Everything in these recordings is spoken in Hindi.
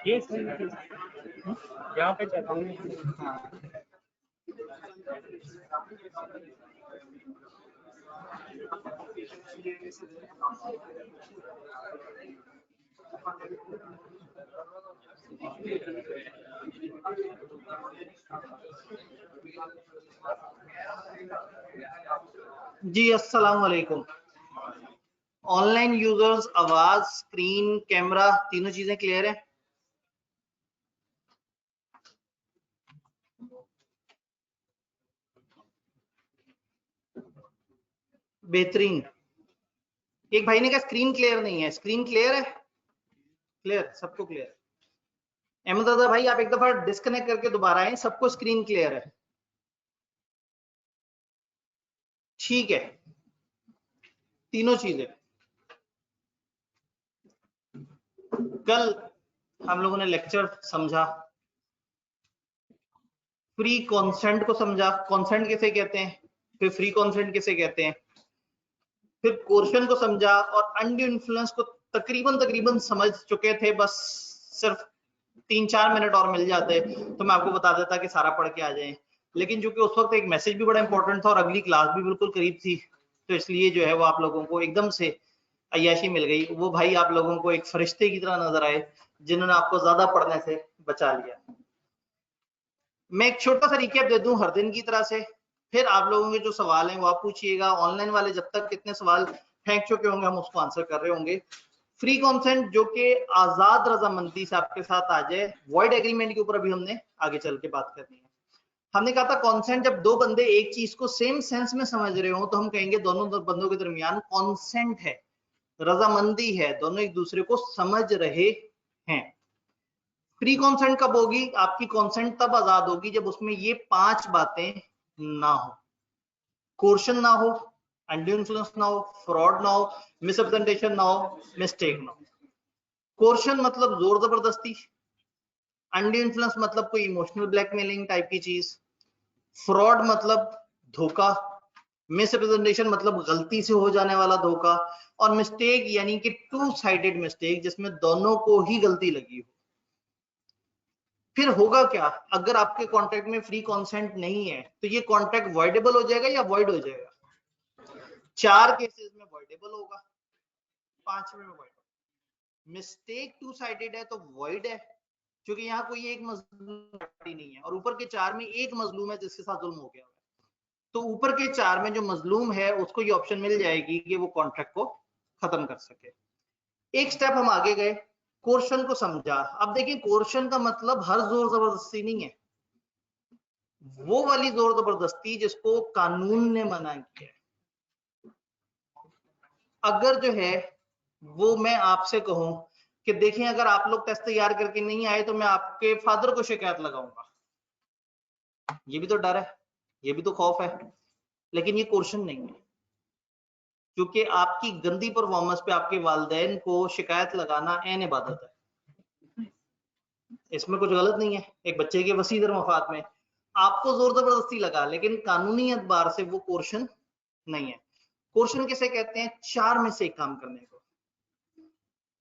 ये यहाँ पे चलता हूँ। जी अस्सलाम वालेकुम। ऑनलाइन यूजर्स, आवाज, स्क्रीन, कैमरा, तीनों चीजें क्लियर है? बेहतरीन। एक भाई ने कहा स्क्रीन क्लियर नहीं है, स्क्रीन क्लियर है? क्लियर, सबको क्लियर। अहमद रजा भाई आप एक दफा डिस्कनेक्ट करके दोबारा आए, सबको स्क्रीन क्लियर है? ठीक है, तीनों चीजें। कल हम लोगों ने लेक्चर समझा, फ्री कॉन्सेंट को समझा, कॉन्सेंट किसे कहते हैं, फिर फ्री कॉन्सेंट किसे कहते हैं, फिर कोर्शन को समझा और अनड्यू इन्फ्लुएंस को तकरीबन समझ चुके थे। बस सिर्फ 3-4 मिनट और मिल जाते तो मैं आपको बता देता कि सारा पढ़ के आ जाए, लेकिन चूंकि उस वक्त एक मैसेज भी बड़ा इंपॉर्टेंट था और अगली क्लास भी बिल्कुल करीब थी, तो इसलिए जो है वो आप लोगों को एकदम से अय्याशी मिल गई। वो भाई आप लोगों को एक फरिश्ते की तरह नजर आए जिन्होंने आपको ज्यादा पढ़ने से बचा लिया। मैं एक छोटा सा रिकैप दे दूं हर दिन की तरह से, फिर आप लोगों के जो सवाल हैं वो आप पूछिएगा। ऑनलाइन वाले जब तक कितने सवाल फेंक चुके होंगे हम उसको आंसर कर रहे होंगे। फ्री कॉन्सेंट जो कि आजाद रजामंदी से आपके साथ आ जाए, वॉइड एग्रीमेंट के ऊपर अभी हमने आगे चल के बात करनी है। हमने कहा था कॉन्सेंट जब दो बंदे एक चीज को सेम सेंस में समझ रहे हो तो हम कहेंगे दोनों बंदों के दरमियान कॉन्सेंट है, रजामंदी है, दोनों एक दूसरे को समझ रहे हैं। फ्री कॉन्सेंट कब होगी? आपकी कॉन्सेंट तब आजाद होगी जब उसमें ये 5 बातें ना हो। कोर्शन ना हो, अनड्यू इन्फ्लुएंस ना हो, फ्रॉड ना हो, मिसरिप्रेजेंटेशन ना हो, मिस्टेक ना हो। कोर्शन मतलब जोर जबरदस्ती, अनड्यू इन्फ्लुएंस मतलब कोई इमोशनल ब्लैकमेलिंग टाइप की चीज, फ्रॉड मतलब धोखा, मिसरिप्रेजेंटेशन मतलब गलती से हो जाने वाला धोखा, और मिस्टेक यानी कि टू साइडेड मिस्टेक जिसमें दोनों को ही गलती लगी हो। फिर होगा क्या अगर आपके कॉन्ट्रैक्ट में फ्री कॉन्सेंट नहीं है? तो ये कॉन्ट्रैक्ट वॉइडेबल हो जाएगा या वॉइड हो जाएगा? 4 केसेस में वॉइडेबल होगा, 5वें में वॉइड होगा। मिस्टेक टू साइडेड है तो वॉइड है, क्योंकि यहाँ कोई एक मजलूम नहीं है और ऊपर के 4 में एक मजलूम है जिसके साथ जुल्म हो गया। तो ऊपर के 4 में जो मजलूम है उसको ये ऑप्शन मिल जाएगी कि वो कॉन्ट्रैक्ट को खत्म कर सके। एक स्टेप हम आगे गए, कोर्शन को समझा। अब देखिए कोर्शन का मतलब हर जोर जबरदस्ती नहीं है, वो वाली जोर जबरदस्ती जिसको कानून ने मना किया है। अगर जो है वो मैं आपसे कहूं कि देखिए अगर आप लोग टेस्ट तैयार करके नहीं आए तो मैं आपके फादर को शिकायत लगाऊंगा, ये भी तो डर है, ये भी तो खौफ है, लेकिन ये कोर्शन नहीं है। क्योंकि आपकी गंदी परफॉर्मेंस पे आपके वालिदैन को शिकायत लगाना ऐन इबादत है, इसमें कुछ गलत नहीं है। एक बच्चे के वसी दर मफाद में आपको जोर जबरदस्ती लगा, लेकिन कानूनी एतबार से वो कोर्शन नहीं है। कोर्शन किसे कहते हैं? 4 में से एक काम करने को।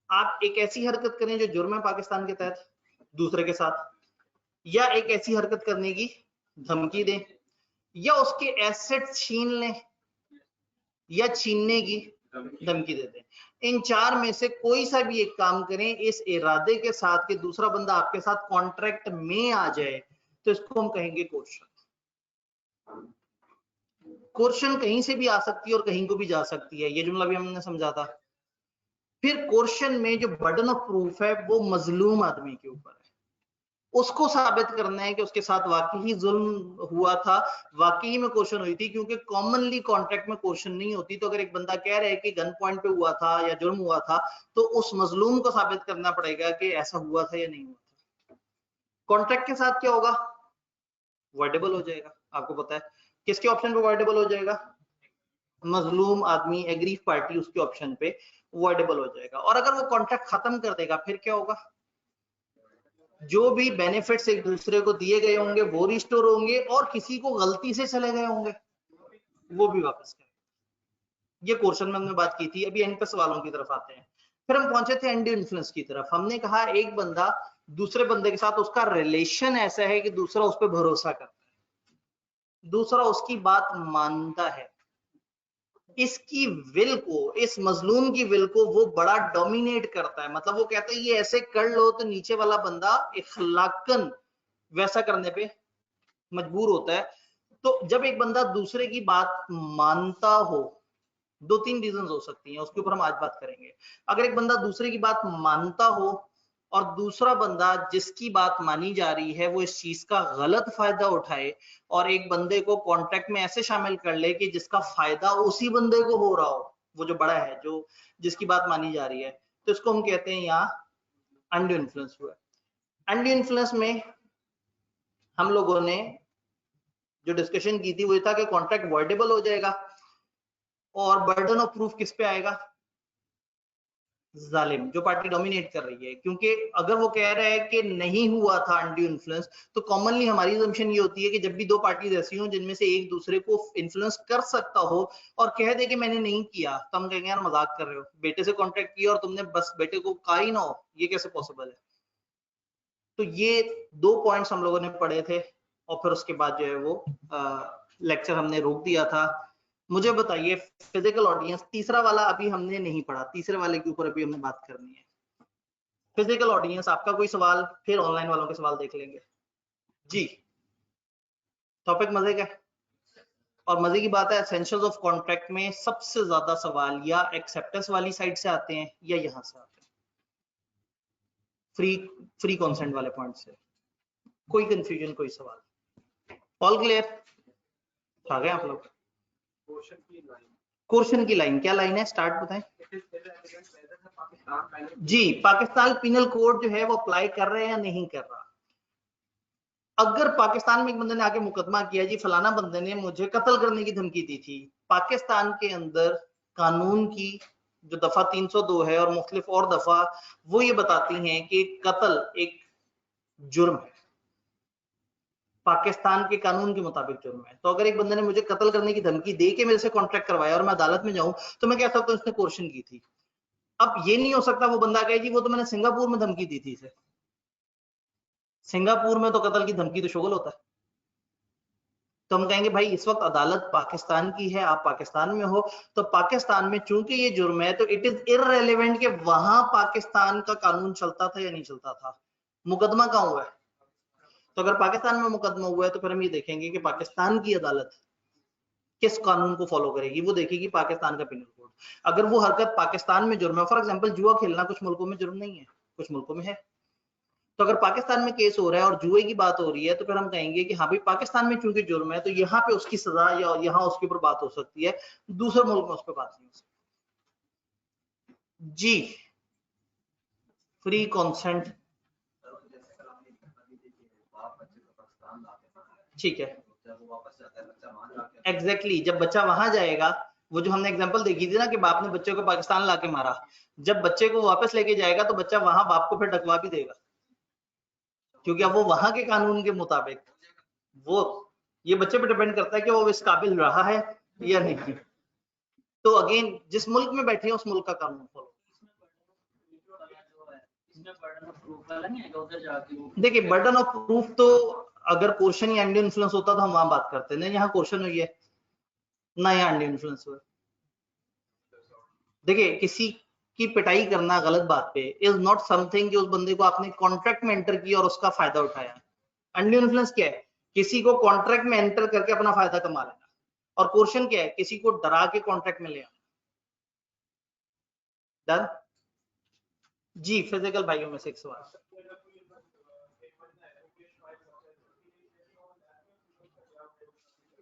आप एक ऐसी हरकत करें जो जुर्म है पाकिस्तान के तहत दूसरे के साथ, या एक ऐसी हरकत करने की धमकी दें, या उसके एसेट छीन लें, या छीनने की धमकी देते हैं। इन 4 में से कोई सा भी एक काम करें इस इरादे के साथ कि दूसरा बंदा आपके साथ कॉन्ट्रैक्ट में आ जाए, तो इसको हम कहेंगे कोर्शन। कोर्शन कहीं से भी आ सकती है और कहीं को भी जा सकती है, ये जुमला भी हमने समझा था। फिर कोर्शन में जो बर्डन ऑफ प्रूफ है वो मजलूम आदमी के ऊपर है, उसको साबित करना है कि उसके साथ वाकई जुल्म हुआ था, वाकई में कोर्शन हुई थी, क्योंकि कॉमनली कॉन्ट्रैक्ट में कोर्शन नहीं होती। तो अगर एक बंदा कह रहा है कि गन पॉइंट पे हुआ था या जुर्म हुआ था, तो उस मजलूम को साबित करना पड़ेगा कि ऐसा हुआ था या नहीं हुआ था। कॉन्ट्रैक्ट के साथ क्या होगा, वॉइडेबल हो जाएगा। आपको पता है किसके ऑप्शन पे वॉइडेबल हो जाएगा, मजलूम आदमी, एग्रीव पार्टी, उसके ऑप्शन पे वॉइडेबल हो जाएगा। और अगर वो कॉन्ट्रैक्ट खत्म कर देगा फिर क्या होगा, जो भी बेनिफिट्स एक दूसरे को दिए गए होंगे वो रिस्टोर होंगे, और किसी को गलती से चले गए होंगे वो भी वापस करेंगे। ये कोर्शन में हमने बात की थी। अभी एंड पे सवालों की तरफ आते हैं। फिर हम पहुंचे थे एंडी इन्फ्लुएंस की तरफ। हमने कहा एक बंदा दूसरे बंदे के साथ उसका रिलेशन ऐसा है कि दूसरा उस पर भरोसा करता है, दूसरा उसकी बात मानता है, इसकी विल को, इस मजलूम की विल को वो बड़ा डोमिनेट करता है। मतलब वो कहता है ये ऐसे कर लो, तो नीचे वाला बंदा इखलाकन वैसा करने पे मजबूर होता है। तो जब एक बंदा दूसरे की बात मानता हो, दो तीन रीजन हो सकती हैं, उसके ऊपर हम आज बात करेंगे। अगर एक बंदा दूसरे की बात मानता हो और दूसरा बंदा जिसकी बात मानी जा रही है वो इस चीज का गलत फायदा उठाए और एक बंदे को कॉन्ट्रैक्ट में ऐसे शामिल कर ले कि जिसका फायदा उसी बंदे को हो रहा हो, वो जो बड़ा है, जो जिसकी बात मानी जा रही है, तो इसको हम कहते हैं यहाँ अनड्यू इन्फ्लुएंस हुआ। अनड्यू इन्फ्लुएंस में हम लोगों ने जो डिस्कशन की थी वो था कि कॉन्ट्रैक्ट वॉइडेबल हो जाएगा और बर्डन ऑफ प्रूफ किस पे आएगा, जालिम, जो पार्टी डोमिनेट कर रही है। क्योंकि अगर वो कह रहा है कि नहीं हुआ था अनड्यू इन्फ्लुएंस, तो कॉमनली हमारी असम्पशन ये होती है कि जब भी दो पार्टीज ऐसी हों जिनमें से एक दूसरे को इन्फ्लुएंस कर सकता हो और कह दे कि मैंने नहीं किया, तो हम कहेंगे यार मजाक कर रहे हो, बेटे से कॉन्ट्रैक्ट किया और तुमने बस बेटे को कहा ही ना हो, ये कैसे पॉसिबल है। तो ये दो पॉइंट्स हम लोगों ने पढ़े थे और फिर उसके बाद जो है वो लेक्चर हमने रोक दिया था। मुझे बताइए फिजिकल ऑडियंस, तीसरा वाला अभी हमने नहीं पढ़ा, तीसरे वाले के ऊपर अभी हमने बात करनी है। फिजिकल ऑडियंस, आपका कोई सवाल, फिर ऑनलाइन वालों के सवाल देख लेंगे जी। टॉपिक मजे का है और मजे की बात है, एसेंशियल्स ऑफ कॉन्ट्रैक्ट में सबसे ज्यादा सवाल या एक्सेप्टेंस वाली साइड से आते हैं या यहां से आते हैं, फ्री कॉन्सेंट वाले पॉइंट से। कोई कंफ्यूजन, कोई सवाल? All clear? आ गए आप लोग? क्वेश्चन की लाइन क्या लाइन है, स्टार्ट बताएं जी। पाकिस्तान पिनल कोड जो है वो अप्लाई कर रहे हैं या नहीं कर रहा। अगर पाकिस्तान में एक बंदे ने आके मुकदमा किया जी फलाना बंदे ने मुझे कत्ल करने की धमकी दी थी, पाकिस्तान के अंदर कानून की जो दफा 302 है और मुख्तलिफ और दफा वो ये बताती हैं कि कत्ल एक जुर्म है, पाकिस्तान के कानून के मुताबिक जुर्म है। तो अगर एक बंदे ने मुझे कत्ल करने की धमकी दे के मेरे से कॉन्ट्रैक्ट करवाया और मैं अदालत में जाऊं तो मैं कह सकता हूं उसने कोर्शन की थी। अब ये नहीं हो सकता वो बंदा कहे जी वो तो मैंने सिंगापुर में धमकी दी थी इसे। सिंगापुर में तो कत्ल की धमकी तो शुगल होता है। तो हम कहेंगे भाई इस वक्त अदालत पाकिस्तान की है, आप पाकिस्तान में हो, तो पाकिस्तान में चूंकि ये जुर्म है तो इट इज इररेलेवेंट कि वहां पाकिस्तान का कानून चलता था या नहीं चलता था, मुकदमा कहां हुआ है। तो अगर पाकिस्तान में मुकदमा हुआ है तो फिर हम ये देखेंगे कि पाकिस्तान की अदालत किस कानून को फॉलो करेगी, वो देखेगी पाकिस्तान का पिनल कोड। अगर वो हरकत पाकिस्तान में जुर्म है, फॉर एग्जांपल जुआ खेलना कुछ मुल्कों में जुर्म नहीं है, कुछ मुल्कों में है, तो अगर पाकिस्तान में केस हो रहा है और जुए की बात हो रही है तो फिर हम कहेंगे कि हाँ भाई पाकिस्तान में चूंकि जुर्म है तो यहाँ पे उसकी सजा या यहाँ उसके ऊपर बात हो सकती है, दूसरे मुल्क में उस पर बात नहीं हो सकती जी। फ्री कॉन्सेंट, ठीक है, एग्जैक्टली जब बच्चा वहां जाएगा, वो जो हमने एग्जांपल देखी थी ना कि बाप ने बच्चे को पाकिस्तान लाके मारा, जब बच्चे को वापस लेके जाएगा तो बच्चा वहां बाप को फिर डकवा भी देगा, क्योंकि अब वो वहां के कानून के मुताबिक, वो ये बच्चे पे डिपेंड करता है कि वो इस काबिल रहा है या नहीं। तो अगेन जिस मुल्क में बैठे हैं उस मुल्क का कानून फॉलो। देखिए बर्डन ऑफ प्रूफ तो अगर क्वेश्चन या अनड्यू इन्फ्लुएंस होता तो हम वहां बात करते हैं, यहाँ क्वेश्चन हुई है ना यहाँ अनड्यू इन्फ्लुएंस हुआ। देखिए किसी की पिटाई करना गलत बात पे इज नॉट समथिंग कि उस बंदे को आपने कॉन्ट्रैक्ट में एंटर किया और उसका फायदा उठाया। अनड्यू इन्फ्लुएंस क्या है, किसी को कॉन्ट्रैक्ट में एंटर करके अपना फायदा कमा लेना, और क्वेश्चन क्या है, किसी को डरा के कॉन्ट्रैक्ट में ले आना। डन जी। फिजिकल भाइयों में से एक सवाल,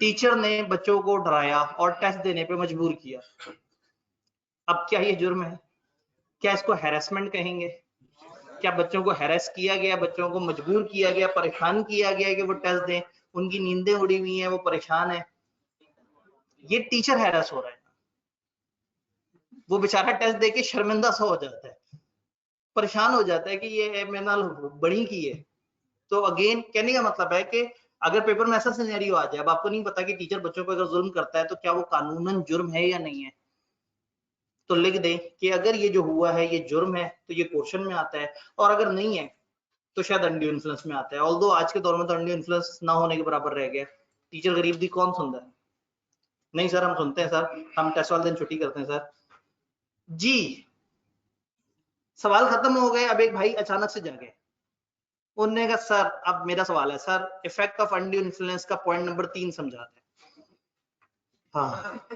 टीचर ने बच्चों को डराया और टेस्ट देने पे मजबूर किया, अब क्या ये जुर्म है? क्या इसको हैरेसमेंट कहेंगे? क्या बच्चों को हैरेस किया गया, बच्चों को मजबूर किया गया, परेशान किया गया कि वो टेस्ट दें, उनकी नींदें उड़ी हुई हैं, वो परेशान है, ये टीचर हैरेस हो रहा है। वो बेचारा टेस्ट देके शर्मिंदा सा हो जाता है, परेशान हो जाता है कि ये मेरे नाल बड़ी की है। तो अगेन कहने का मतलब है कि अगर पेपर में ऐसा सिनेरियो आ जाए, अब आपको नहीं पता कि टीचर बच्चों पर अगर जुल्म करता है तो क्या वो कानूनन जुर्म है या नहीं है, तो लिख दें कि अगर ये जो हुआ है ये जुर्म है तो ये क्वेश्चन में आता है, और अगर नहीं है तो शायद अनड्यू इन्फ्लुएंस में आता है। ऑल्दो आज के दौर में तो अनड्यू इन्फ्लुएंस ना होने के बराबर रह गया। टीचर गरीब दी कौन सुनता है? नहीं सर हम सुनते हैं सर, हम टेस्ट वाले दिन छुट्टी करते हैं सर जी। सवाल खत्म हो गए। अब एक भाई अचानक से जागे, उन्होंने कहा सर अब मेरा सवाल है sir, effect of undue influence का पॉइंट नंबर 3 समझा दें। हाँ,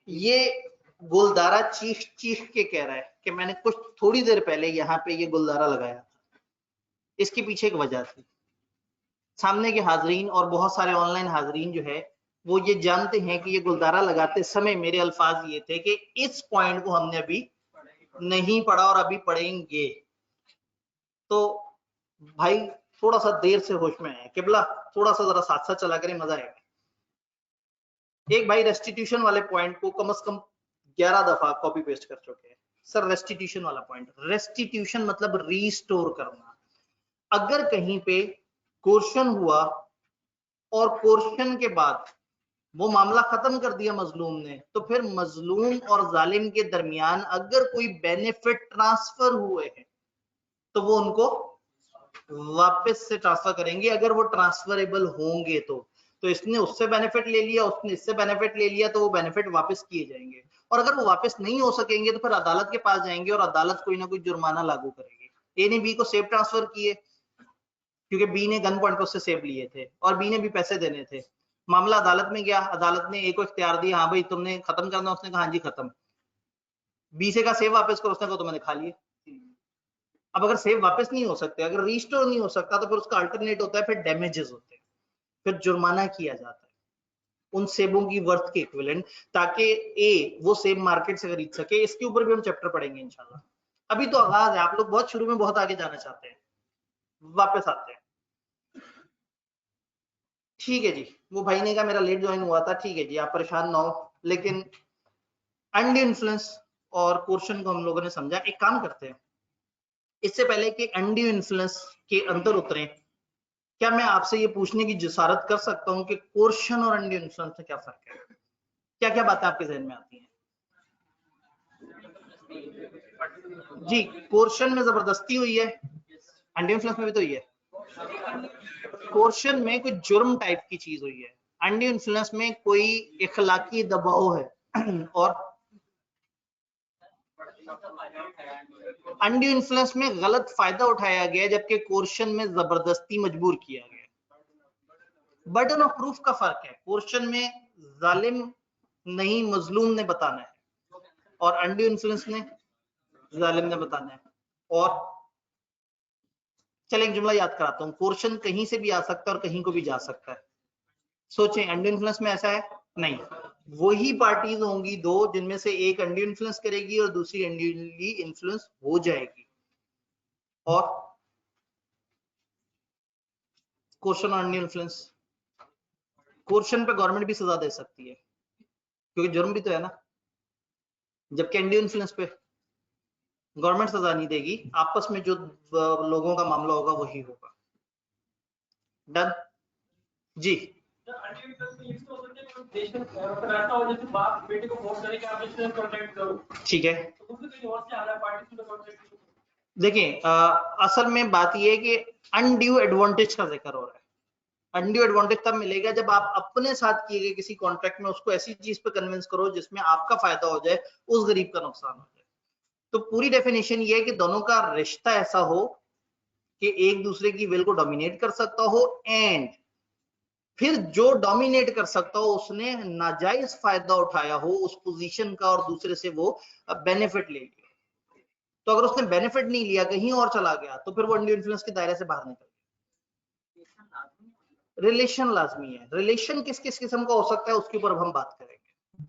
ये गुलदारा चीख चीख के कह रहा है कि मैंने कुछ थोड़ी देर पहले यहाँ पे ये गुलदारा लगाया था। इसके पीछे एक वजह थी। सामने के हाजरीन और बहुत सारे ऑनलाइन हाजरीन जो है वो ये जानते हैं कि ये गुलदारा लगाते समय मेरे अल्फाज ये थे कि इस पॉइंट को हमने अभी नहीं पढ़ा और अभी पढ़ेंगे। तो भाई थोड़ा सा देर से होश में आए, किबला थोड़ा सा जरा साथ साथ चला करें, मजा आएगा। एक भाई रेस्टिट्यूशन वाले पॉइंट को कम से कम 11 दफा कॉपी पेस्ट कर चुके हैं। सर रेस्टिट्यूशन वाला पॉइंट, रेस्टिट्यूशन मतलब रीस्टोर करना। अगर कहीं पे क्वेश्चन हुआ और क्वेश्चन के बाद वो मामला खत्म कर दिया मजलूम ने, तो फिर मजलूम और जालिम के दरमियान अगर कोई बेनिफिट ट्रांसफर हुए हैं तो वो उनको वापस से ट्रांसफर करेंगे, अगर वो ट्रांसफरेबल होंगे तो इसने उससे बेनिफिट ले लिया, उसने इससे बेनिफिट ले लिया, तो वो बेनिफिट वापस किए जाएंगे। और अगर वो वापस नहीं हो सकेंगे तो फिर अदालत के पास जाएंगे और अदालत कोई ना कोई जुर्माना लागू करेगी। ए ने बी को सेब ट्रांसफर किए क्योंकि बी ने गन पॉइंट पर उससे सेब लिए थे और बी ने भी पैसे देने थे। मामला अदालत में गया, अदालत ने ए को इख्तियार दिया, हाँ भाई तुमने खत्म करना, उसने कहा हाँ जी खत्म। बी से कहा सेब वापस करो, उसने कहा तो मैंने खा लिए। अब अगर सेब वापस नहीं हो सकते, अगर रिस्टोर नहीं हो सकता, तो फिर उसका अल्टरनेट होता है फिर डैमेजेस होते हैं, फिर जुर्माना किया जाता है उन सेबों की वर्थ के इक्विवेलेंट, ताकि ए वो सेब मार्केट से खरीद सके। इसके ऊपर भी हम चैप्टर पढ़ेंगे इंशाल्लाह। अभी तो आगाज है, आप लोग बहुत शुरू में बहुत आगे जाना चाहते हैं, वापस आते हैं। ठीक है जी, वो भाई ने कहा मेरा लेट ज्वाइन हुआ था, ठीक है जी आप परेशान ना हो, लेकिन अनड्यू इन्फ्लुएंस और क्वेश्चन को हम लोगों ने समझा। एक काम करते हैं, इससे पहले कि अनड्यू इन्फ्लुएंस के अंदर उतरे, क्या मैं आपसे ये पूछने की जसारत कर सकता हूं कि कोर्शन और अनड्यू इन्फ्लुएंस में क्या फर्क है? क्या क्या बातें आपके जहन में आती हैं? जी, कोर्शन में जबरदस्ती हुई है, अनड्यू इन्फ्लुएंस में भी तो हुई है। कोर्शन में कोई जुर्म टाइप की चीज हुई है, अनड्यू इन्फ्लुएंस में कोई इखलाकी दबाव है। और अनड्यू इन्फ्लुएंस में गलत फायदा उठाया गया, जबकि कोर्शन में जबरदस्ती मजबूर किया गया। बर्डन ऑफ प्रूफ का फर्क है, कोर्शन में जालिम नहीं मजलूम ने बताना है और अनड्यू इन्फ्लुएंस ने जालिम ने बताना है। और चलें एक जुमला याद कराता हूं, कोर्शन कहीं से भी आ सकता है और कहीं को भी जा सकता है। सोचें अनड्यू इन्फ्लुएंस में ऐसा है नहीं, वही पार्टीज होंगी दो जिनमें से एक अनड्यू इन्फ्लुएंस करेगी और दूसरी अनड्यूली इन्फ्लुएंस हो जाएगी। और कोर्शन और अनड्यू इन्फ्लुएंस, कोर्शन पे गवर्नमेंट भी सजा दे सकती है क्योंकि जुर्म भी तो है ना, जबकि अनड्यू इन्फ्लुएंस पे गवर्नमेंट सजा नहीं देगी, आपस में जो लोगों का मामला होगा वही होगा। डन जी। ठीक है, देखिए असल में बात यह है कि अनड्यू एडवांटेज का जिक्र हो रहा है। अनड्यू एडवांटेज तब मिलेगा जब आप अपने साथ किए गए किसी कॉन्ट्रैक्ट में उसको ऐसी चीज पे कन्विंस करो जिसमें आपका फायदा हो जाए, उस गरीब का नुकसान हो जाए। तो पूरी डेफिनेशन ये है कि दोनों का रिश्ता ऐसा हो कि एक दूसरे की विल को डोमिनेट कर सकता हो, एंड फिर जो डोमिनेट कर सकता हो उसने नाजायज फायदा उठाया हो उस पोजीशन का और दूसरे से वो बेनिफिट ले लिया। तो अगर उसने बेनिफिट नहीं लिया, कहीं और चला गया, तो फिर वो अनड्यू इन्फ्लुएंस के दायरे से बाहर निकल गया। रिलेशन लाजमी है। रिलेशन किस किस किस्म का हो सकता है उसके ऊपर अब हम बात करेंगे।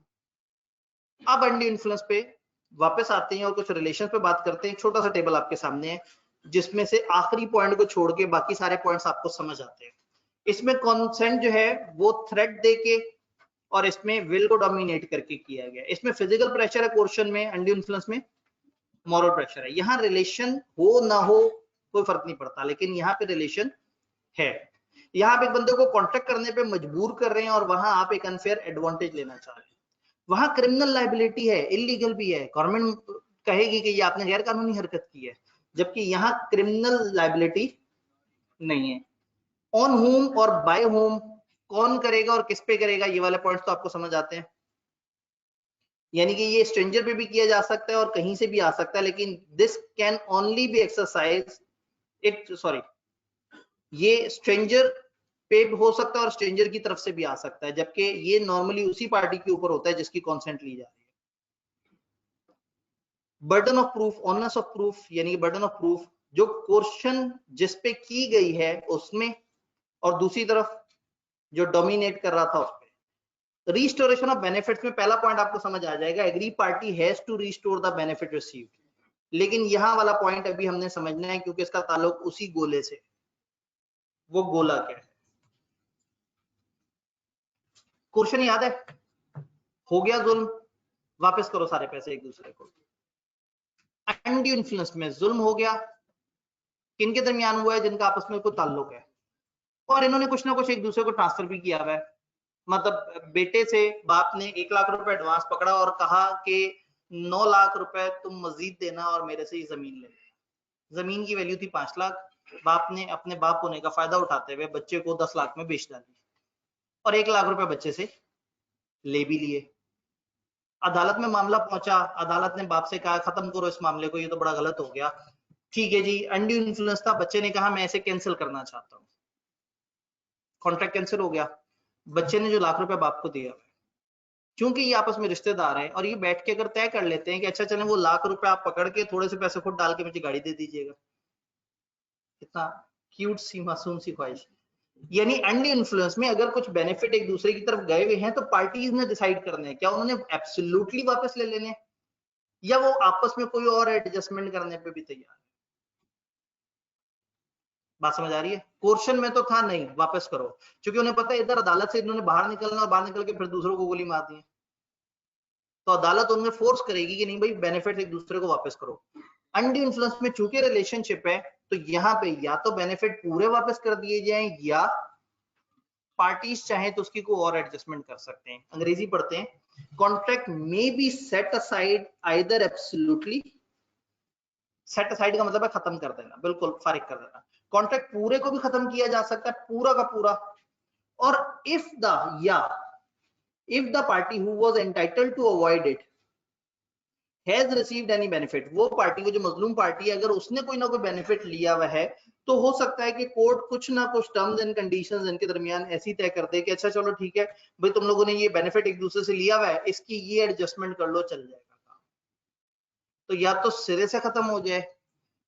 अब अनड्यू इन्फ्लुएंस पे वापस आते हैं और कुछ रिलेशन पे बात करते हैं। एक छोटा सा टेबल आपके सामने है जिसमें से आखिरी पॉइंट को छोड़ के बाकी सारे पॉइंट्स आपको समझ आते हैं। इसमें कॉन्सेंट जो है वो थ्रेट दे के और इसमें विल को डोमिनेट करके किया गया। इसमें फिजिकल प्रेशर है पोर्शन में, अनड्यू इन्फ्लुएंस में मॉरल प्रेशर है। यहाँ रिलेशन हो ना हो कोई फर्क नहीं पड़ता, लेकिन यहाँ पे रिलेशन है। यहाँ आप एक बंदे को कॉन्ट्रैक्ट करने पे मजबूर कर रहे हैं और वहां आप एक अनफेयर एडवांटेज लेना चाह रहे हैं। वहां क्रिमिनल लायबिलिटी है, इलीगल भी है, गवर्नमेंट कहेगी कि ये आपने गैर कानूनी हरकत की है, जबकि यहाँ क्रिमिनल लायबिलिटी नहीं है। ऑन होम और बाय होम कौन करेगा और किस पे करेगा, ये वाले पॉइंट्स तो आपको समझ आते हैं। यानी कि ये स्ट्रेंजर पे भी किया जा सकता है और कहीं से भी आ सकता है, लेकिन this can only be exercise it, sorry, ये स्ट्रेंजर पे हो सकता है और स्ट्रेंजर की तरफ से भी आ सकता है, जबकि ये नॉर्मली उसी पार्टी के ऊपर होता है जिसकी कॉन्सेंट ली जा रही है। Burden of proof, onus of proof, यानी कि बर्डन ऑफ प्रूफ जो कोर्शन जिस पे की गई है उसमें, और दूसरी तरफ जो डोमिनेट कर रहा था उस पे। रिस्टोरेशन ऑफ बेनिफिट्स में पहला पॉइंट आपको समझ आ जाएगा, aggrieved party has to restore the benefit received. लेकिन यहां वाला पॉइंट अभी हमने समझना है क्योंकि इसका ताल्लुक उसी गोले से। वो गोला क्या है? क्वेश्चन याद है? हो गया जुल्म, वापस करो सारे पैसे एक दूसरे को। अनड्यू इन्फ्लुएंस में जुल्म हो गया, किनके दरमियान हुआ है? जिनका आपस में कोई ताल्लुक है, और इन्होंने कुछ ना कुछ एक दूसरे को ट्रांसफर भी किया हुआ है। मतलब बेटे से बाप ने 1 लाख रुपए एडवांस पकड़ा और कहा कि 9 लाख रुपए तुम मजीद देना और मेरे से ही जमीन ले लेना। जमीन की वैल्यू थी 5 लाख। बाप ने अपने बाप होने का फायदा उठाते हुए बच्चे को 10 लाख में बेच डाली और 1 लाख रुपए बच्चे से ले भी लिए। अदालत में मामला पहुंचा, अदालत ने बाप से कहा खत्म करो इस मामले को, ये तो बड़ा गलत हो गया। ठीक है जी, अनड्यू इन्फ्लुएंस था, बच्चे ने कहा मैं इसे कैंसिल करना चाहता हूँ, कॉन्ट्रैक्ट कैंसिल हो गया। बच्चे ने जो लाख रुपए बाप को दिया, क्योंकि ये आपस में रिश्तेदार हैं और ये बैठ के अगर तय कर लेते हैं कि अच्छा चलें वो लाख रुपए आप पकड़ के थोड़े से पैसे खुद डाल के मुझे गाड़ी दे दीजिएगा, कितना क्यूट सी मासूम सी ख्वाहिश। यानी अनड्यू इन्फ्लुएंस में अगर कुछ बेनिफिट एक दूसरे की तरफ गए हुए हैं तो पार्टीज ने डिसाइड करने हैं क्या उन्होंने एब्सोल्युटली वापस ले लेने या वो आपस में कोई और एडजस्टमेंट करने पे भी तैयार है। बात समझ आ रही है? कोर्शन में तो था नहीं वापस करो, क्योंकि उन्हें पता है इधर अदालत से इन्होंने बाहर निकलना और बाहर निकल के फिर दूसरों को गोली मार दी, तो अदालत उनमें फोर्स करेगी कि नहीं भाई बेनिफिट एक दूसरे को वापस करो। अनड्यू इन्फ्लुएंस में चूंकि रिलेशनशिप है तो यहाँ पे या तो बेनिफिट पूरे वापस कर दिए जाएं या पार्टीज चाहे तो उसकी कोई और एडजस्टमेंट कर सकते हैं। अंग्रेजी पढ़ते हैं, contract may be set aside either absolutely, set aside का मतलब है खत्म कर देना, बिल्कुल फारिग कर देना। कॉन्ट्रैक्ट पूरे को भी खत्म किया जा सकता है, पूरा का पूरा। और if the party who was entitled to avoid it has received any benefit, वो पार्टी को जो मजलूम पार्टी है अगर उसने कोई ना कोई बेनिफिट लिया हुआ है तो हो सकता है कि कोर्ट कुछ ना कुछ टर्म्स एंड कंडीशंस इनके दरमियान ऐसी तय कर दे कि अच्छा चलो ठीक है भाई तुम लोगों ने ये बेनिफिट एक दूसरे से लिया हुआ है, इसकी ये एडजस्टमेंट कर लो, चल जाएगा काम। तो या तो सिरे से खत्म हो जाए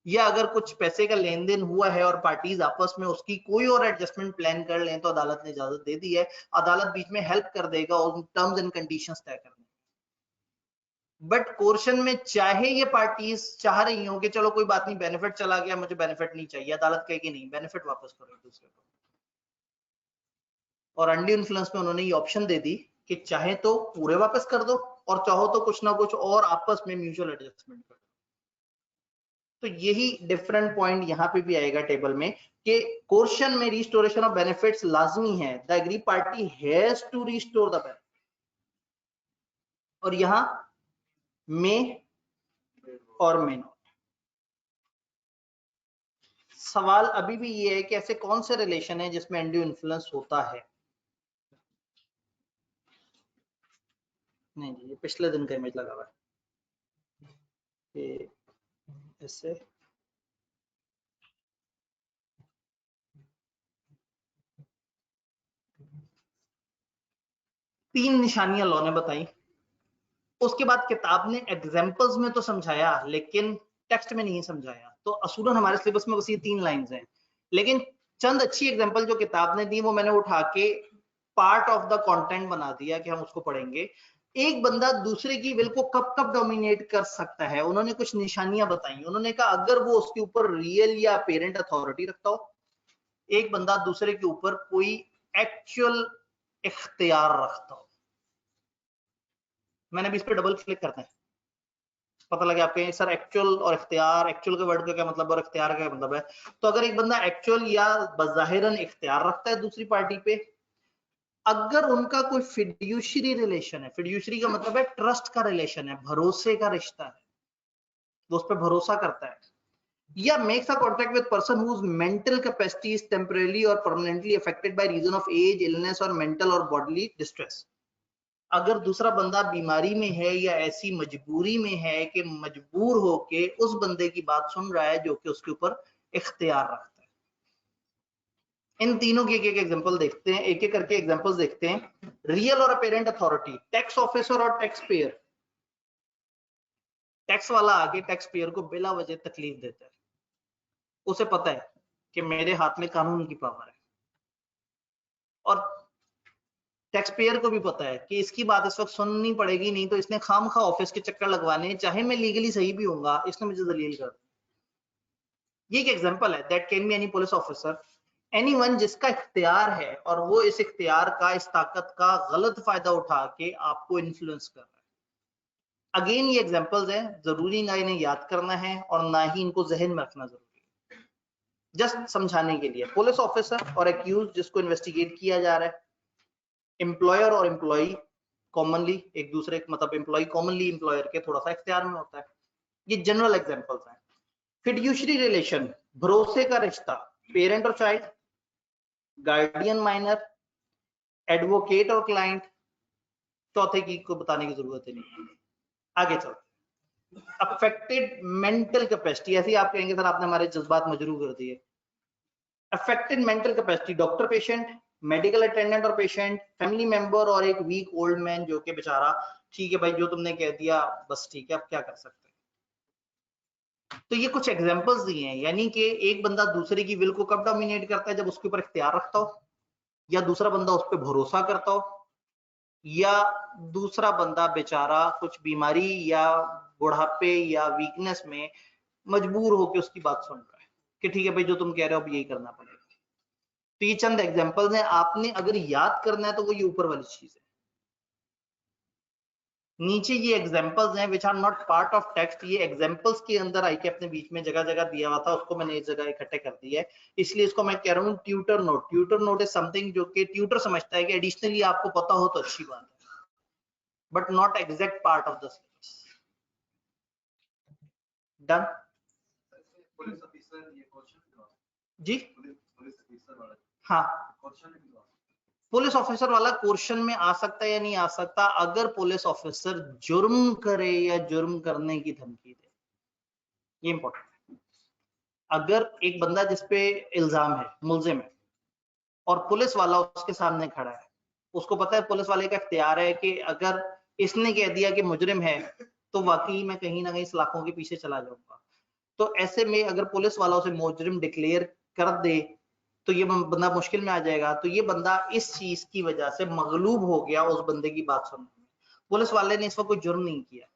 या अगर कुछ पैसे का लेन देन हुआ है और पार्टीज आपस में उसकी कोई और एडजस्टमेंट प्लान कर लें तो अदालत ने इजाजत दे दी है, अदालत बीच में हेल्प कर देगा और टर्म्स एंड कंडीशंस तय करने। बट कोर्शन में चाहे ये पार्टीज चाह रही हो कि चलो कोई बात नहीं बेनिफिट चला गया, मुझे बेनिफिट नहीं चाहिए, अदालत कहेगी नहीं बेनिफिट वापस करो एक दूसरे को। और अनड्यू इन्फ्लुएंस में उन्होंने ये ऑप्शन दे दी कि चाहे तो पूरे वापस कर दो और चाहो तो कुछ ना कुछ और आपस में म्यूचुअल एडजस्टमेंट कर दो। तो यही डिफरेंट पॉइंट यहाँ पे भी आएगा टेबल में कि कोर्शन में रिस्टोरेशन ऑफ बेनिफिट्स लाजमी है, the aggrieved party has to restore the benefit, और यहाँ में और में नॉट। सवाल अभी भी ये है कि ऐसे कौन से रिलेशन है जिसमें अनड्यू इन्फ्लुएंस होता है। नहीं जी, ये पिछले दिन का इमेज लगा हुआ है, ऐसे तीन निशानियां लॉ ने बताई, उसके बाद किताब ने एग्जाम्पल्स में तो समझाया लेकिन टेक्स्ट में नहीं समझाया। तो असूलन हमारे सिलेबस में बस ये 3 लाइंस हैं, लेकिन चंद अच्छी एग्जांपल जो किताब ने दी वो मैंने उठा के पार्ट ऑफ द कंटेंट बना दिया कि हम उसको पढ़ेंगे। एक बंदा दूसरे की विल को कब कब डोमिनेट कर सकता है, उन्होंने कुछ निशानियां बताई। उन्होंने कहा अगर वो उसके ऊपर रियल या पेरेंट अथॉरिटी रखता हो, एक बंदा दूसरे के ऊपर कोई एक्चुअल इख्तियार रखता हो। मैंने अभी इस पर डबल क्लिक करते हैं, पता लगे आपके सर एक्चुअल और इख्तियार, एक्चुअल के वर्ड का क्या मतलब और इख्तियार का क्या मतलब है। तो अगर एक बंदा एक्चुअल या बज़ाहिरन इख्तियार रखता है दूसरी पार्टी पे, अगर उनका कोई फिड्यूशरी रिलेशन है, फिड्यूशरी का मतलब है ट्रस्ट का रिलेशन है, भरोसे का रिश्ता है, वो उस पर भरोसा करता है, या makes a contract with person whose mental capacity is temporarily or permanently affected by reason of age, illness or mental or bodily distress। अगर दूसरा बंदा बीमारी में है या ऐसी मजबूरी में है कि मजबूर होके उस बंदे की बात सुन रहा है जो कि उसके ऊपर इख्तियार रखता है। इन तीनों की एक एक एग्जांपल देखते हैं, एक एक करके एग्जांपल्स देखते हैं। रियल और अपेरेंट अथॉरिटी, टैक्स ऑफिसर और टैक्स पेयर। टैक्स वाला आके टैक्स पेयर को बिला वजह तकलीफ देता है, उसे पता है कि मेरे हाथ में कानून की पावर है, और टैक्स पेयर को भी पता है कि इसकी बात इस वक्त सुननी पड़ेगी, नहीं तो इसने खामखा ऑफिस के चक्कर लगवाने, चाहे मैं लीगली सही भी होऊंगा, इसने मुझे जलील कर दिया। ये एक एग्जांपल है। That can be any police officer, anyone जिसका इख्तियार है और वो इस इख्तियार का, इस ताकत का गलत फायदा उठा के आपको इन्फ्लुएंस कर रहा है। अगेन ये एग्जांपल्स है, जरूरी ना इन्हें याद करना है और ना ही इनको जहन में रखना जरूरी है, जस्ट समझाने के लिए। पुलिस ऑफिसर और एक्यूज जिसको इन्वेस्टिगेट किया जा रहा है, एम्प्लॉयर और एम्प्लॉय कॉमनली एक दूसरे, मतलब एम्प्लॉय कॉमनली एम्प्लॉयर के थोड़ा सा इख्तियार में होता है। ये जनरल एग्जांपल्स हैं। फिड्यूशरी रिलेशन, भरोसे का रिश्ता, पेरेंट और चाइल्ड, गार्डियन माइनर, एडवोकेट और क्लाइंट, चौथे की को बताने की जरूरत ही नहीं है। आगे चलते। अफेक्टेड मेंटल कैपेसिटी, ऐसे ही आप कहेंगे सर आपने हमारे जज्बात मजरू कर दिए। Affected mental capacity, doctor patient, medical attendant और पेशेंट, फैमिली मेंबर और एक वीक ओल्ड मैन जो कि बेचारा ठीक है भाई जो तुमने कह दिया बस ठीक है, अब क्या कर सकते हैं। तो ये कुछ एग्जांपल्स दिए हैं, यानी कि एक बंदा दूसरे की विल को कब डोमिनेट करता है, जब उसके ऊपर इख्तियार रखता हो, या दूसरा बंदा उस पर भरोसा करता हो, या दूसरा बंदा बेचारा कुछ बीमारी या बुढ़ापे या वीकनेस में मजबूर होकर उसकी बात सुन रहा है कि ठीक है भाई जो तुम कह रहे हो अब यही करना पड़ेगा। तो ये चंद एग्जांपल्स हैं, आपने अगर याद करना है तो वो ये ऊपर वाली चीज है। नीचे ये एग्जांपल्स हैं which are not part of text, ये एग्जांपल्स के अंदर आई के अपने बीच में जगह जगह दिया हुआ था, उसको मैंने एक जगह इकट्ठे कर दिया है, इसलिए इसको मैं कह रहा हूँ tutor note. Tutor note is something जो कि ट्यूटर समझता है कि एडिशनली आपको पता हो तो अच्छी बात है, but not exact part of the syllabus. Done जी? हाँ, पुलिस ऑफिसर वाला क्वेश्चन में आ सकता है या नहीं आ सकता, अगर पुलिस ऑफिसर जुर्म करे या जुर्म करने की धमकी दे, ये इंपॉर्टेंट है। अगर एक बंदा जिसपे इल्जाम है, मुलजिम है, और पुलिस वाला उसके सामने खड़ा है, उसको पता है पुलिस वाले का इख्तियार है कि अगर इसने कह दिया कि मुजरिम है तो वाकई मैं कहीं ना कहीं सलाखों के पीछे चला जाऊंगा, तो ऐसे में अगर पुलिस वाला उसे मुजरिम डिक्लेयर कर दे तो ये बंदा मुश्किल में आ जाएगा। तो ये बंदा इस चीज की वजह से मगलूब हो गया उस बंदे की बात सुनने में। पुलिस वाले ने इस वक्त कोई जुर्म नहीं किया,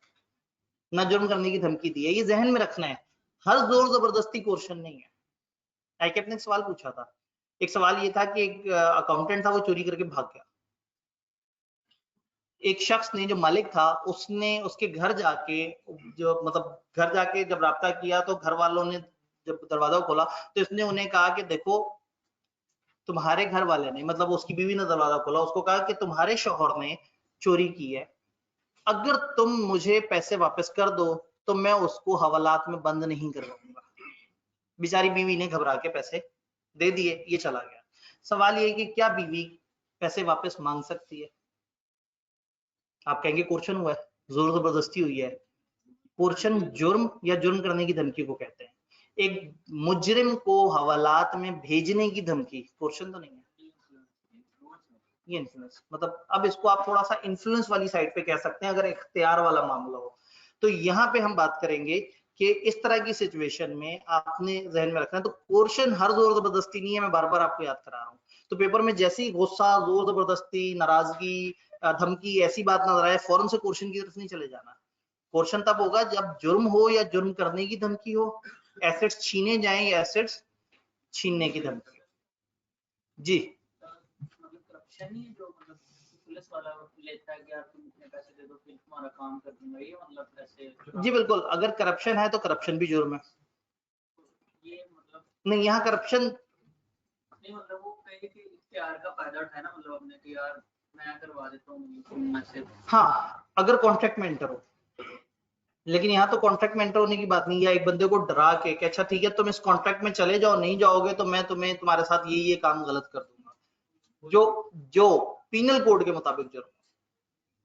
ना जुर्म करने की धमकी दी है, ये जहन में रखना है। हर जोर जबरदस्ती क्वेश्चन नहीं है। आईके अपने एक सवाल पूछा था, एक सवाल ये था कि एक अकाउंटेंट था, वो चोरी करके भाग गया। एक शख्स ने, जो मालिक था, उसने उसके घर जाके, जो मतलब घर जाके जब राब्ता किया तो घर वालों ने जब दरवाजा खोला तो इसने उन्हें कहा कि देखो तुम्हारे घर वाले ने, मतलब उसकी बीवी ने दरवाजा खोला, उसको कहा कि तुम्हारे शौहर ने चोरी की है, अगर तुम मुझे पैसे वापस कर दो तो मैं उसको हवालात में बंद नहीं करवाऊंगा। बेचारी बीवी ने घबरा के पैसे दे दिए, ये चला गया। सवाल ये है कि क्या बीवी पैसे वापस मांग सकती है? आप कहेंगे कोर्शन हुआ है, जोर जबरदस्ती हुई है। कोर्शन जुर्म या जुर्म करने की धमकी को कहते हैं। एक मुजरिम को हवालात में भेजने की धमकी कोर्शन तो नहीं है, ये इन्फ्लुएंस, मतलब अब इसको आप थोड़ा सा इन्फ्लुएंस वाली साइड पे कह सकते हैं अगर इख्तियार वाला मामला हो। तो यहाँ पे हम बात करेंगे कि इस तरह की सिचुएशन में आपने जहन में रखना है। तो कोर्शन हर जोर जबरदस्ती नहीं है, मैं बार बार आपको याद करा रहा हूँ। तो पेपर में जैसे ही गुस्सा, जोर जबरदस्ती, नाराजगी, धमकी, ऐसी बात नजर आए, फौरन से कोर्शन की तरफ नहीं चले जाना। कोर्शन तब होगा जब जुर्म हो या जुर्म करने की धमकी हो, एसेट्स छीने जाएं या एसेट्स छीनने की धमकी हो। जी करप्शन ही जो मतलब पुलिस वाला लेता है कि यार तुम इतने पैसे दे दो फिर तुम्हारा काम कर दूंगा, ये मतलब ऐसे। जी बिल्कुल, अगर करप्शन है तो करप्शन भी जुर्म है। ये मतलब नहीं, यहाँ करप्शन नहीं, मतलब वो कहे कि इख्तियार का फायदा उठाए ना, मतलब अपने कि यार मैं करवा देता हूँ ऐसे। हाँ, अगर कॉन्ट्रैक्ट में एंटर हो, लेकिन यहाँ तो कॉन्ट्रैक्ट में एंटर होने की बात नहीं है। एक बंदे को डरा के कि अच्छा ठीक है तुम इस कॉन्ट्रैक्ट में चले जाओ, नहीं जाओगे तो मैं तुम्हें तुम्हारे साथ ये काम गलत कर दूंगा, जो पीनल कोड के मुताबिक जुर्म है।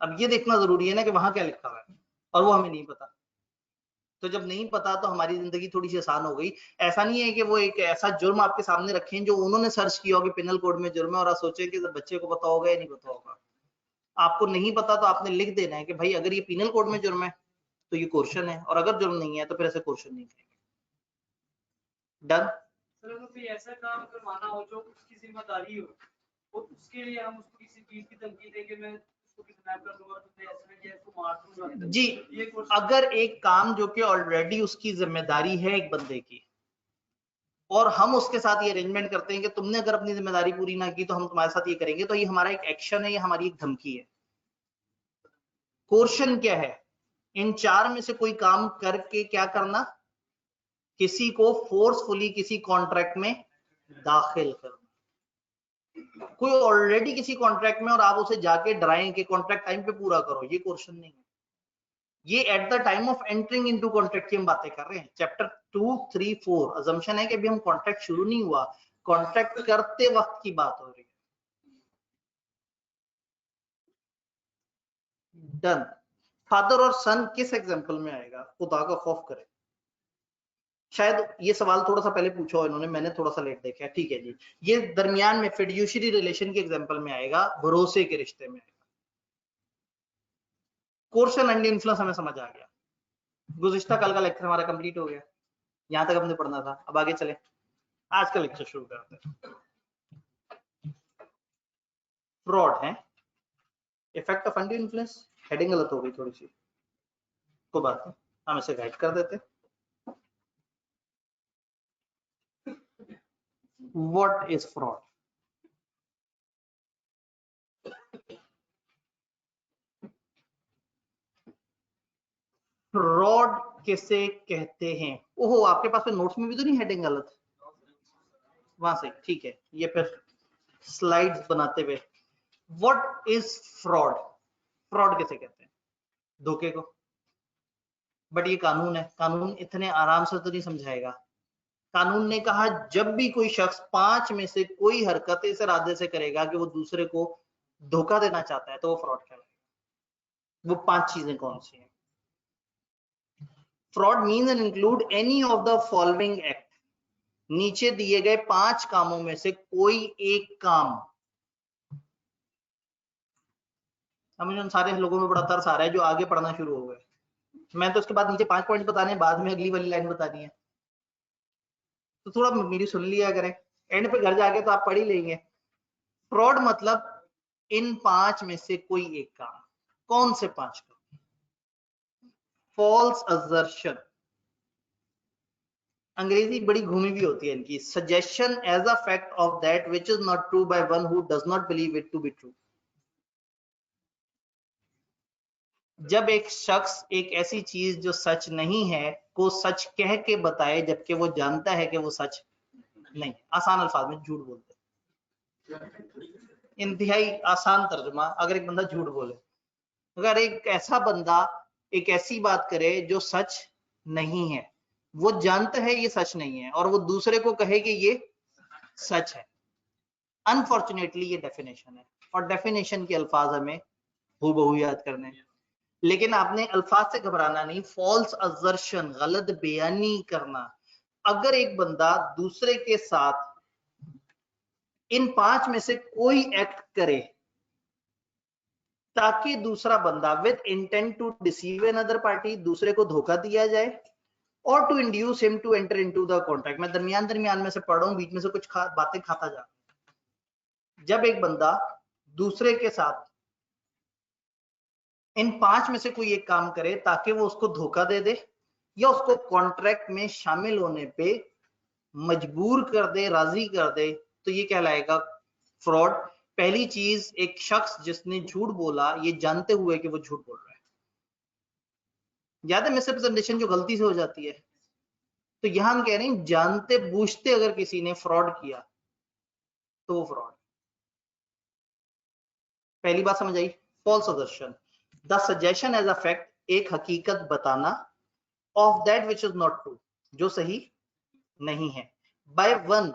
अब ये देखना जरूरी है ना कि वहां क्या लिखा हुआ है, और वो हमें नहीं पता। तो जब नहीं पता तो हमारी जिंदगी थोड़ी सी आसान हो गई। ऐसा नहीं है कि वो एक ऐसा जुर्म आपके सामने रखें जो उन्होंने सर्च किया हो कि पिनल कोड में जुर्म है, और आप सोचे कि बच्चे को पता होगा या नहीं पता होगा। आपको नहीं पता तो आपने लिख देना है कि भाई अगर ये पिनल कोड में जुर्म है तो ये क्वेश्चन है, और अगर जुर्म नहीं है तो फिर ऐसे क्वेश्चन नहीं करेंगे। डन। सर अगर कोई ऐसा काम करवाना हो जो उसकी जिम्मेदारी हो, और उसके लिए हम उसको किसी चीज की धमकी देंगे, मैं उसको किडनैप कर दूंगा, तुमने ऐसा किया इसको मार दूंगा जी, अगर एक काम जो कि ऑलरेडी उसकी जिम्मेदारी है एक बंदे की, और हम उसके साथ ये अरेंजमेंट करते हैं कि तुमने अगर अपनी जिम्मेदारी पूरी ना की तो हम तुम्हारे साथ ये करेंगे, तो ये हमारा एक एक्शन है, ये हमारी एक धमकी है। कोर्शन क्या है? इन चार में से कोई काम करके क्या करना? किसी को फोर्सफुली किसी कॉन्ट्रैक्ट में दाखिल करना। कोई ऑलरेडी किसी कॉन्ट्रैक्ट में और आप उसे जाके डराएं कि कॉन्ट्रैक्ट टाइम पे पूरा करो, ये कोर्शन नहीं है। ये at the time of entering into contract की हम बातें कर रहे हैं। चैप्टर 2, 3, 4 अजम्पशन है कि अभी हम कॉन्ट्रैक्ट शुरू नहीं हुआ, कॉन्ट्रैक्ट करते वक्त की बात हो रही है। डन। फादर और सन किस एग्जांपल में आएगा? खुदा का खौफ करे। शायद ये सवाल थोड़ा सा पहले पूछा हो इन्होंने, मैंने थोड़ा सा लेट देखा। ठीक है जी, ये दरमियान में फिड्यूशरी रिलेशन के एग्जांपल में आएगा, भरोसे के रिश्ते में आएगा। कोर्शन एंड इन्फ्लुएंस हमें समझ आ गया। गुज़िश्ता कल का लेक्चर हमारा कंप्लीट हो गया, यहां तक हमने पढ़ना था। अब आगे चले, आज का लेक्चर शुरू करते हैं। फ्रॉड है, effect of undue influence. Heading गलत हो गई थोड़ी सी, कोई बात नहीं, हम इसे गाइड कर देते। What is fraud? फ्रॉड किसे कहते हैं? ओहो, आपके पास नोट्स में भी तो नहीं हेडिंग गलत? वहां से ठीक है, ये फिर स्लाइड्स बनाते हुए। What is fraud? फ्रॉड किसे कहते हैं? धोखे को। बट ये कानून है, कानून इतने आराम से तो नहीं समझाएगा। कानून ने कहा जब भी कोई शख्स 5 में से कोई हरकत इस इरादे से करेगा कि वो दूसरे को धोखा देना चाहता है तो वो फ्रॉड कहलाएगा। वो 5 चीजें कौन सी हैं? Fraud means and include any of the following act. नीचे दिए गए 5 कामों में से कोई एक काम। अब मुझे उन सारे लोगों में बड़ा तरस आ रहा है जो आगे पढ़ना शुरू हो गए। मैं तो उसके बाद नीचे 5 पॉइंट बताने, बाद में अगली वाली लाइन बतानी है, तो थोड़ा मेरी सुन लिया करें। एंड पे घर जाके तो आप पढ़ ही लेंगे। फ्रॉड मतलब इन 5 में से कोई एक काम। कौन से 5 काम? फॉल्स असर्शन, अंग्रेजी बड़ी घूमी भी होती है इनकी। Suggestion as a fact of that which is not true by one who does not believe it to be true. जब एक शख्स एक ऐसी चीज जो सच नहीं है को सच कह के बताए जबकि वो जानता है कि वो सच नहीं। आसान अल्फाज में झूठ बोलते। इंतहाई आसान तर्जुमा, अगर एक बंदा झूठ बोले, अगर एक ऐसा बंदा एक ऐसी बात करे जो सच नहीं है, वो जानता है ये सच नहीं है, और वो दूसरे को कहे कि ये सच है। अनफॉर्चुनेटली ये डेफिनेशन है, और डेफिनेशन के अल्फाज हमें हूबहू याद करने हैं। लेकिन आपने अल्फाज से घबराना नहीं। फॉल्स असर्शन, गलत बयानी करना। अगर एक बंदा दूसरे के साथ इन 5 में से कोई एक्ट करे ताकि दूसरा बंदा with intent to deceive another party, दूसरे को धोखा दिया जाए, or to induce him to enter into the contract. मैं दरमियान में से पढ़ रहा हूँ, बीच में से कुछ बातें खाता जा। जब एक बंदा दूसरे के साथ इन 5 में से कोई एक काम करे ताकि वो उसको धोखा दे दे या उसको कॉन्ट्रैक्ट में शामिल होने पे मजबूर कर दे, राजी कर दे, तो ये कहलाएगा फ्रॉड। पहली चीज, एक शख्स जिसने झूठ बोला ये जानते हुए कि वो झूठ बोल रहा है। याद है मिसरिप्रेजेंटेशन जो गलती से हो जाती है, तो यहां हम कह रहे हैं जानते बूझते अगर किसी ने फ्रॉड किया तो वो फ्रॉड। पहली बात समझ आई? False assertion, the suggestion as a fact, एक हकीकत बताना, of that which is not true, जो सही नहीं है, बाय वन,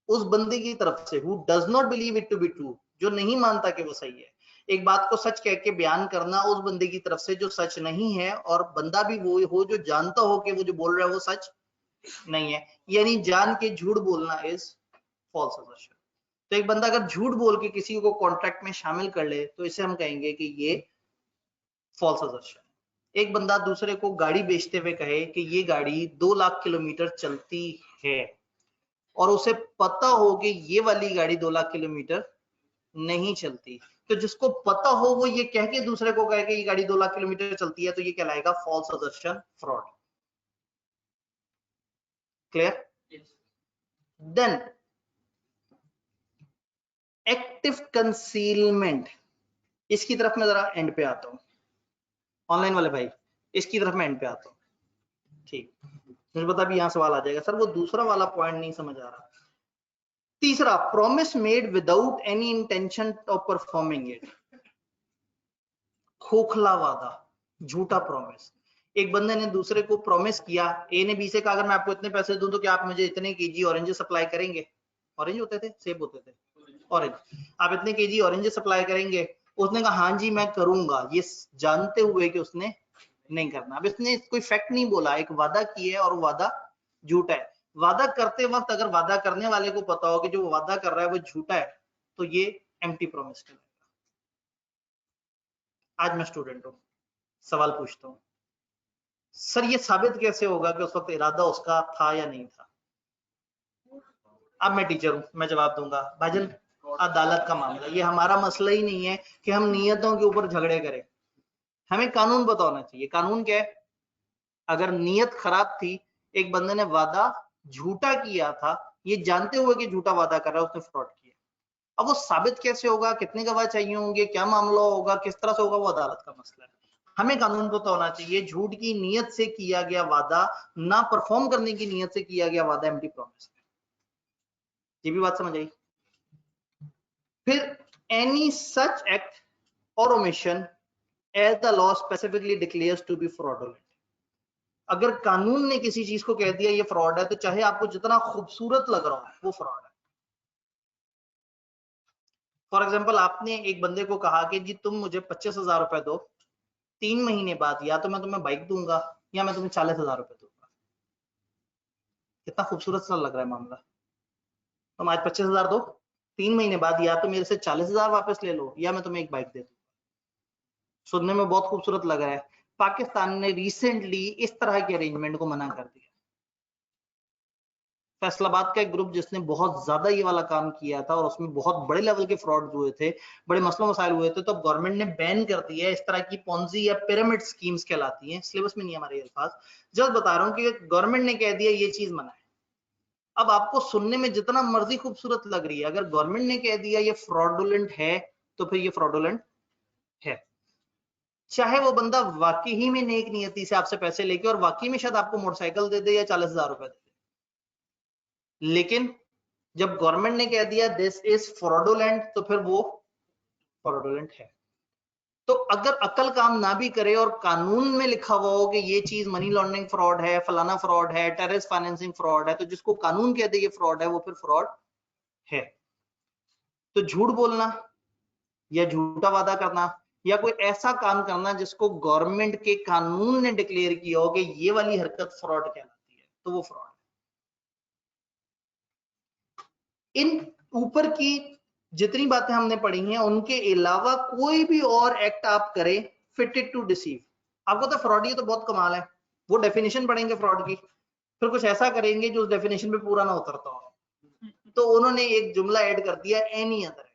उस बंदे की तरफ से, who does not believe it to be true, जो नहीं मानता कि वो सही है। एक बात को सच कह के बयान करना उस बंदे की तरफ से जो सच नहीं है, और बंदा भी वो हो जो जानता हो कि वो जो बोल रहा है वो सच नहीं है, यानी जान के झूठ बोलना इज फॉल्स असर्शन। तो एक बंदा अगर झूठ बोल के किसी को कॉन्ट्रैक्ट में शामिल कर ले तो इसे हम कहेंगे कि ये फॉल्स असर्शन। एक बंदा दूसरे को गाड़ी बेचते हुए कहे कि ये गाड़ी 2 लाख किलोमीटर चलती है, और उसे पता हो कि ये वाली गाड़ी 2 लाख किलोमीटर नहीं चलती, तो जिसको पता हो वो ये कह के दूसरे को कहे कि ये गाड़ी 2 लाख किलोमीटर चलती है, तो ये कहलाएगा false assertion, fraud. Clear? Then active concealment, इसकी तरफ मैं जरा एंड पे आता हूं। ऑनलाइन वाले भाई इसकी तरफ मैं एंड पे आता हूं, ठीक? मुझे पता भी यहां सवाल आ जाएगा, सर वो दूसरा वाला पॉइंट नहीं समझ आ रहा। तीसरा, promise made without any intention of performing it, खोखला वादा, झूठा प्रॉमिस। एक बंदे ने दूसरे को प्रॉमिस किया, ए ने बी से कहा अगर मैं आपको इतने पैसे दूं तो क्या आप मुझे इतने केजी ऑरेंज सप्लाई करेंगे? ऑरेंज होते थे, सेब होते थे, ऑरेंज। आप इतने केजी ऑरेंज सप्लाई करेंगे? उसने कहा हाँ जी मैं करूंगा, ये जानते हुए कि उसने नहीं करना। अब इसने कोई फैक्ट नहीं बोला, एक वादा किया है और वादा झूठा है। वादा करते वक्त अगर वादा करने वाले को पता हो कि जो वादा कर रहा है वो झूठा है, तो ये एम्प्टी प्रॉमिस कहलाएगा। आज मैं स्टूडेंट हूं, सवाल पूछता हूं, सर ये साबित कैसे होगा कि उस वक्त इरादा उसका था या नहीं था? अब मैं टीचर हूं, मैं जवाब दूंगा भाईजान अदालत का मामला, ये हमारा मसला ही नहीं है कि हम नियतों के ऊपर झगड़े करें, हमें कानून पता होना चाहिए। कानून क्या है? अगर नियत खराब थी, एक बंदे ने वादा झूठा किया था, ये जानते हुए कि झूठा वादा कर रहा है, उसने फ्रॉड किया। अब वो साबित कैसे होगा, कितने गवाह चाहिए होंगे, क्या मामला होगा, किस तरह से होगा, वो अदालत का मसला है। हमें कानून पता होना चाहिए, झूठ की नियत से किया गया वादा, ना परफॉर्म करने की नियत से किया गया वादा एम्प्टी प्रॉमिस है। ये भी बात समझ आई? फिर एनी सच एक्ट और omission as the law specifically declares to be fraudulent, अगर कानून ने किसी चीज को कह दिया ये फ्रॉड है, तो चाहे आपको जितना खूबसूरत लग रहा हो वो फ्रॉड है। फॉर एग्जाम्पल, आपने एक बंदे को कहा कि जी तुम मुझे 25,000 रुपए दो, 3 महीने बाद या तो मैं तुम्हें बाइक दूंगा या मैं तुम्हें 40,000 रुपए दूंगा। कितना खूबसूरत सा लग रहा है मामला। तुम आज 25,000 दो, 3 महीने बाद या तो मेरे से 40,000 वापस ले लो या मैं तुम्हें एक बाइक दे दूंगा। सुनने में बहुत खूबसूरत लग रहा है। पाकिस्तान ने रिसेंटली इस तरह के अरेंजमेंट को मना कर दिया। फैसलाबाद का एक ग्रुप जिसने बहुत ज्यादा ये वाला काम किया था और उसमें बहुत बड़े लेवल के फ्रॉड हुए थे, बड़े मसलों मसाइल हुए थे, तो गवर्नमेंट ने बैन कर दिया है। इस तरह की पॉन्जी या पिरामिड स्कीम्स कहलाती हैं, सिलेबस में नहीं हमारे अल्फाज, जस्ट बता रहा हूं कि गवर्नमेंट ने कह दिया ये चीज मना है। अब आपको सुनने में जितना मर्जी खूबसूरत लग रही है, अगर गवर्नमेंट ने कह दिया ये फ्रॉडुलेंट है तो फिर ये फ्रॉडुलेंट है। चाहे वो बंदा वाकई ही में नेक नियति से आपसे पैसे लेके और वाकई में शायद आपको मोटरसाइकिल दे दे या 40,000 रुपए दे दे, लेकिन जब गवर्नमेंट ने कह दिया दिस इज फ्रॉडुलेंट तो फिर वो फ्रॉडुलेंट है। तो अगर अकल काम ना भी करे और कानून में लिखा हुआ हो कि ये चीज मनी लॉन्ड्रिंग फ्रॉड है, फलाना फ्रॉड है, टेररिस्ट फाइनेंसिंग फ्रॉड है, तो जिसको कानून कहते ये फ्रॉड है वो फिर फ्रॉड है। तो झूठ बोलना या झूठा वादा करना या कोई ऐसा काम करना जिसको गवर्नमेंट के कानून ने डिक्लेयर किया हो कि ये वाली हरकत फ्रॉड कहलाती है, तो वो फ्रॉड है। इन ऊपर की जितनी बातें हमने पढ़ी हैं उनके अलावा कोई भी और एक्ट आप करें फिटेड टू डिसीव, आपको तो फ्रॉड, ये तो बहुत कमाल है, वो डेफिनेशन पढ़ेंगे फ्रॉड की, फिर कुछ ऐसा करेंगे जो उस डेफिनेशन पे पूरा ना उतरता हो, तो उन्होंने एक जुमला ऐड कर दिया any other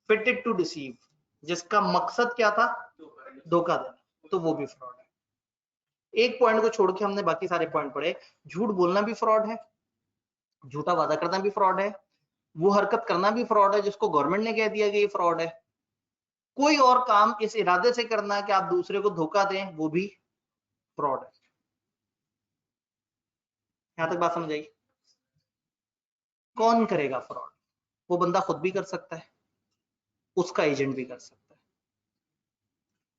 fitted to deceive, जिसका मकसद क्या था, धोखा देना, तो वो भी फ्रॉड है। एक पॉइंट को छोड़ के हमने बाकी सारे पॉइंट पढ़े। झूठ बोलना भी फ्रॉड है, झूठा वादा करना भी फ्रॉड है, वो हरकत करना भी फ्रॉड है जिसको गवर्नमेंट ने कह दिया कि ये फ्रॉड है, कोई और काम इस इरादे से करना कि आप दूसरे को धोखा दें, वो भी फ्रॉड है। यहां तक बात समझ आई? कौन करेगा फ्रॉड? वो बंदा खुद भी कर सकता है, उसका एजेंट भी कर सकता है,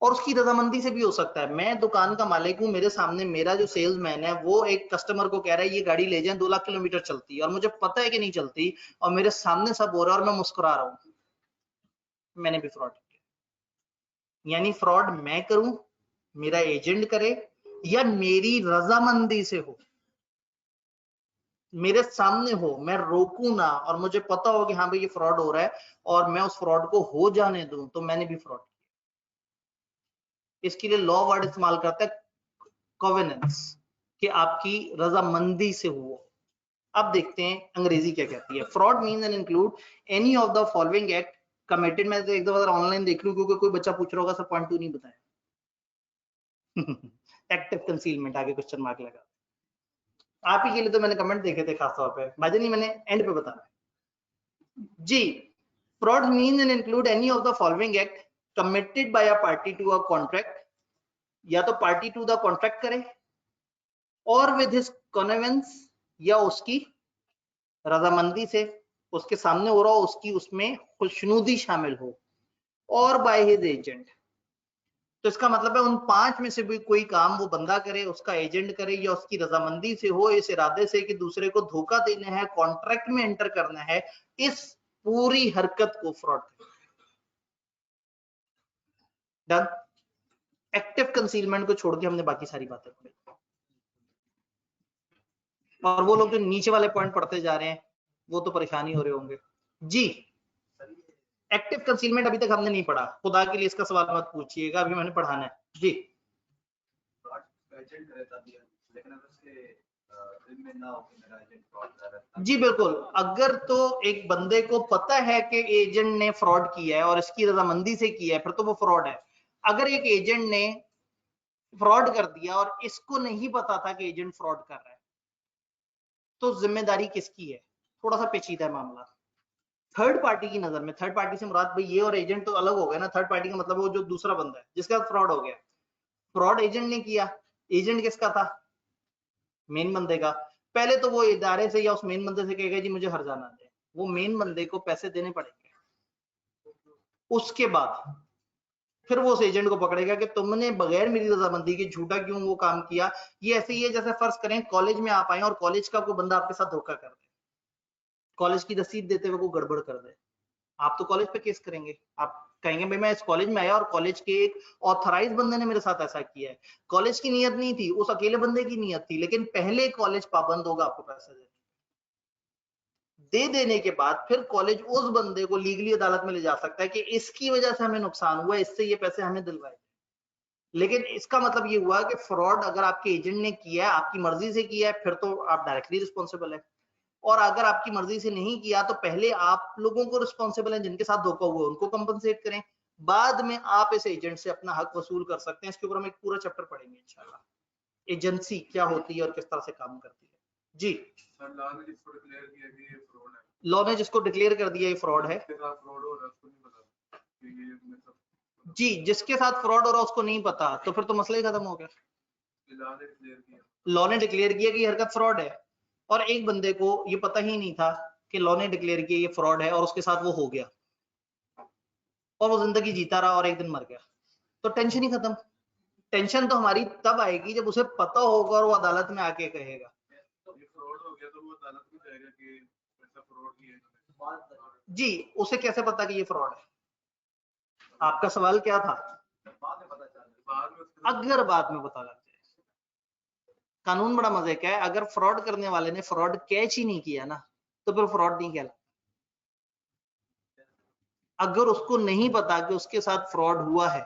और उसकी रजामंदी से भी हो सकता है। मैं दुकान का मालिक हूं, मेरे सामने मेरा जो सेल्समैन है वो एक कस्टमर को कह रहा है ये गाड़ी ले जाएं 2 लाख किलोमीटर चलती है, और मुझे पता है कि नहीं चलती, और मेरे सामने सब हो रहा है और मैं मुस्कुरा रहा हूं, मैंने भी फ्रॉड किया। यानी फ्रॉड मैं करूं, मेरा एजेंट करे, या मेरी रजामंदी से हो, मेरे सामने हो, मैं रोकू ना, और मुझे पता हो कि हाँ भाई ये फ्रॉड हो रहा है और मैं उस फ्रॉड को हो जाने दूं, तो मैंने भी फ्रॉड किया। इसके लिए लॉ वर्ड इस्तेमाल करता है कॉवेनेंस, कि आपकी रजामंदी से हुआ। अब देखते हैं अंग्रेजी क्या कहती है। Fraud means and include any of the following act committed. मैं तो एक दफा ऑनलाइन देख लूं, क्योंकि कोई बच्चा पूछ रहा होगा सर पॉइंट 2 नहीं बताया। एक्टिव कंसीलमेंट, आगे क्वेश्चन मार्क लगा। आप ही के लिए तो मैंने कमेंट देखे थे खास तौर पे, भाई नहीं मैंने एंड पे बताया जी। Fraud mean and include any of the following act committed by a party to a contract, या तो पार्टी टू द कॉन्ट्रैक्ट करे, और विद हिज कॉन्वेंस, या उसकी रजामंदी से, उसके सामने हो रहा हो, उसकी उसमें खुशनुदी शामिल हो, और बाय हिज एजेंट। तो इसका मतलब है उन 5 में से भी कोई काम वो बंदा करे, उसका एजेंट करे, या उसकी रजामंदी से हो, इस इरादे से कि दूसरे को धोखा देना है, कॉन्ट्रैक्ट में एंटर करना है, इस पूरी हरकत को फ्रॉड डन। एक्टिव कंसीलमेंट को छोड़ के हमने बाकी सारी बातें पढ़ी, और वो लोग जो नीचे वाले पॉइंट पढ़ते जा रहे हैं वो तो परेशानी हो रहे होंगे जी। एक्टिव कंसीलमेंट अभी तक हमने नहीं पढ़ा, खुदा के लिए इसका सवाल मत पूछिएगा, अभी मैंने पढ़ाना है जी। जी बिल्कुल, अगर तो एक बंदे को पता है कि एजेंट ने फ्रॉड किया है और इसकी रजामंदी से किया है, फिर तो वो फ्रॉड है। अगर एक एजेंट ने फ्रॉड कर दिया और इसको नहीं पता था कि एजेंट फ्रॉड कर रहा है, तो जिम्मेदारी किसकी है? थोड़ा सा पेचीदा है मामला। थर्ड पार्टी की नजर में, थर्ड पार्टी से मुराद भाई ये और एजेंट तो अलग हो गया ना। थर्ड पार्टी का मतलब वो जो दूसरा बंदा है जिसके साथ फ्रॉड हो गया। फ्रॉड एजेंट ने किया, एजेंट किसका था? मेन बंदे का। पहले तो वो इदारे से या उस मेन बंदे से कहेगा जी मुझे हर्जाना दे, वो मेन बंदे को पैसे देने पड़ेंगे। उसके बाद फिर वो उस एजेंट को पकड़ेगा कि तुमने बगैर मेरी रजामंदी के झूठा क्यों वो काम किया। ये ऐसे ही है जैसे फर्ज करें कॉलेज में आप आए और कॉलेज का कोई बंदा आपके साथ धोखा कर दे, कॉलेज की रसीद देते हुए कोई गड़बड़ कर दे, आप तो कॉलेज पे केस करेंगे। आप कहेंगे भाई मैं इस कॉलेज में आया और कॉलेज के एक ऑथराइज बंदे ने मेरे साथ ऐसा किया है। कॉलेज की नीयत नहीं थी, उस अकेले बंदे की नीयत थी, लेकिन पहले कॉलेज पाबंद होगा आपको पैसे दे देने के बाद फिर कॉलेज उस बंदे को लीगली अदालत में ले जा सकता है कि इसकी वजह से हमें नुकसान हुआ, इससे ये पैसे हमें दिलवाए। लेकिन इसका मतलब ये हुआ कि फ्रॉड अगर आपके एजेंट ने किया है, आपकी मर्जी से किया है, फिर तो आप डायरेक्टली रिस्पॉन्सिबल है। और अगर आपकी मर्जी से नहीं किया तो पहले आप लोगों को रिस्पॉन्सिबल है, जिनके साथ धोखा हुआ उनको कंपनसेट करें, बाद में आप इस एजेंट से अपना हक वसूल कर सकते हैं। इसके ऊपर हम एक पूरा चैप्टर पढ़ेंगे इंशाल्लाह, एजेंसी क्या होती है और किस तरह से काम करती है जी। लॉ ने जिसको डिक्लेयर कर दिया ये फ्रॉड है जी, जिसके साथ फ्रॉड हो रहा है उसको नहीं पता, तो फिर तो मसला ही खत्म हो गया। लॉ ने डिक्लेयर किया कि ये हरकत फ्रॉड है, और एक बंदे को ये पता ही नहीं था कि लॉ ने डिक्लेयर किया ये फ्रॉड है, और उसके साथ वो हो गया और वो जिंदगी जीता रहा और एक दिन मर गया, तो टेंशन ही खत्म। टेंशन तो हमारी तब आएगी जब उसे पता होगा और वो अदालत में आके कहेगा जी। उसे कैसे पता कि ये फ्रॉड है? आपका सवाल क्या था? अगर बाद में पता लग जाए। कानून बड़ा मजे का है, अगर फ्रॉड करने वाले ने फ्रॉड कैच ही नहीं किया ना, तो फिर फ्रॉड नहीं कहलाता। अगर उसको नहीं पता कि उसके साथ फ्रॉड हुआ है,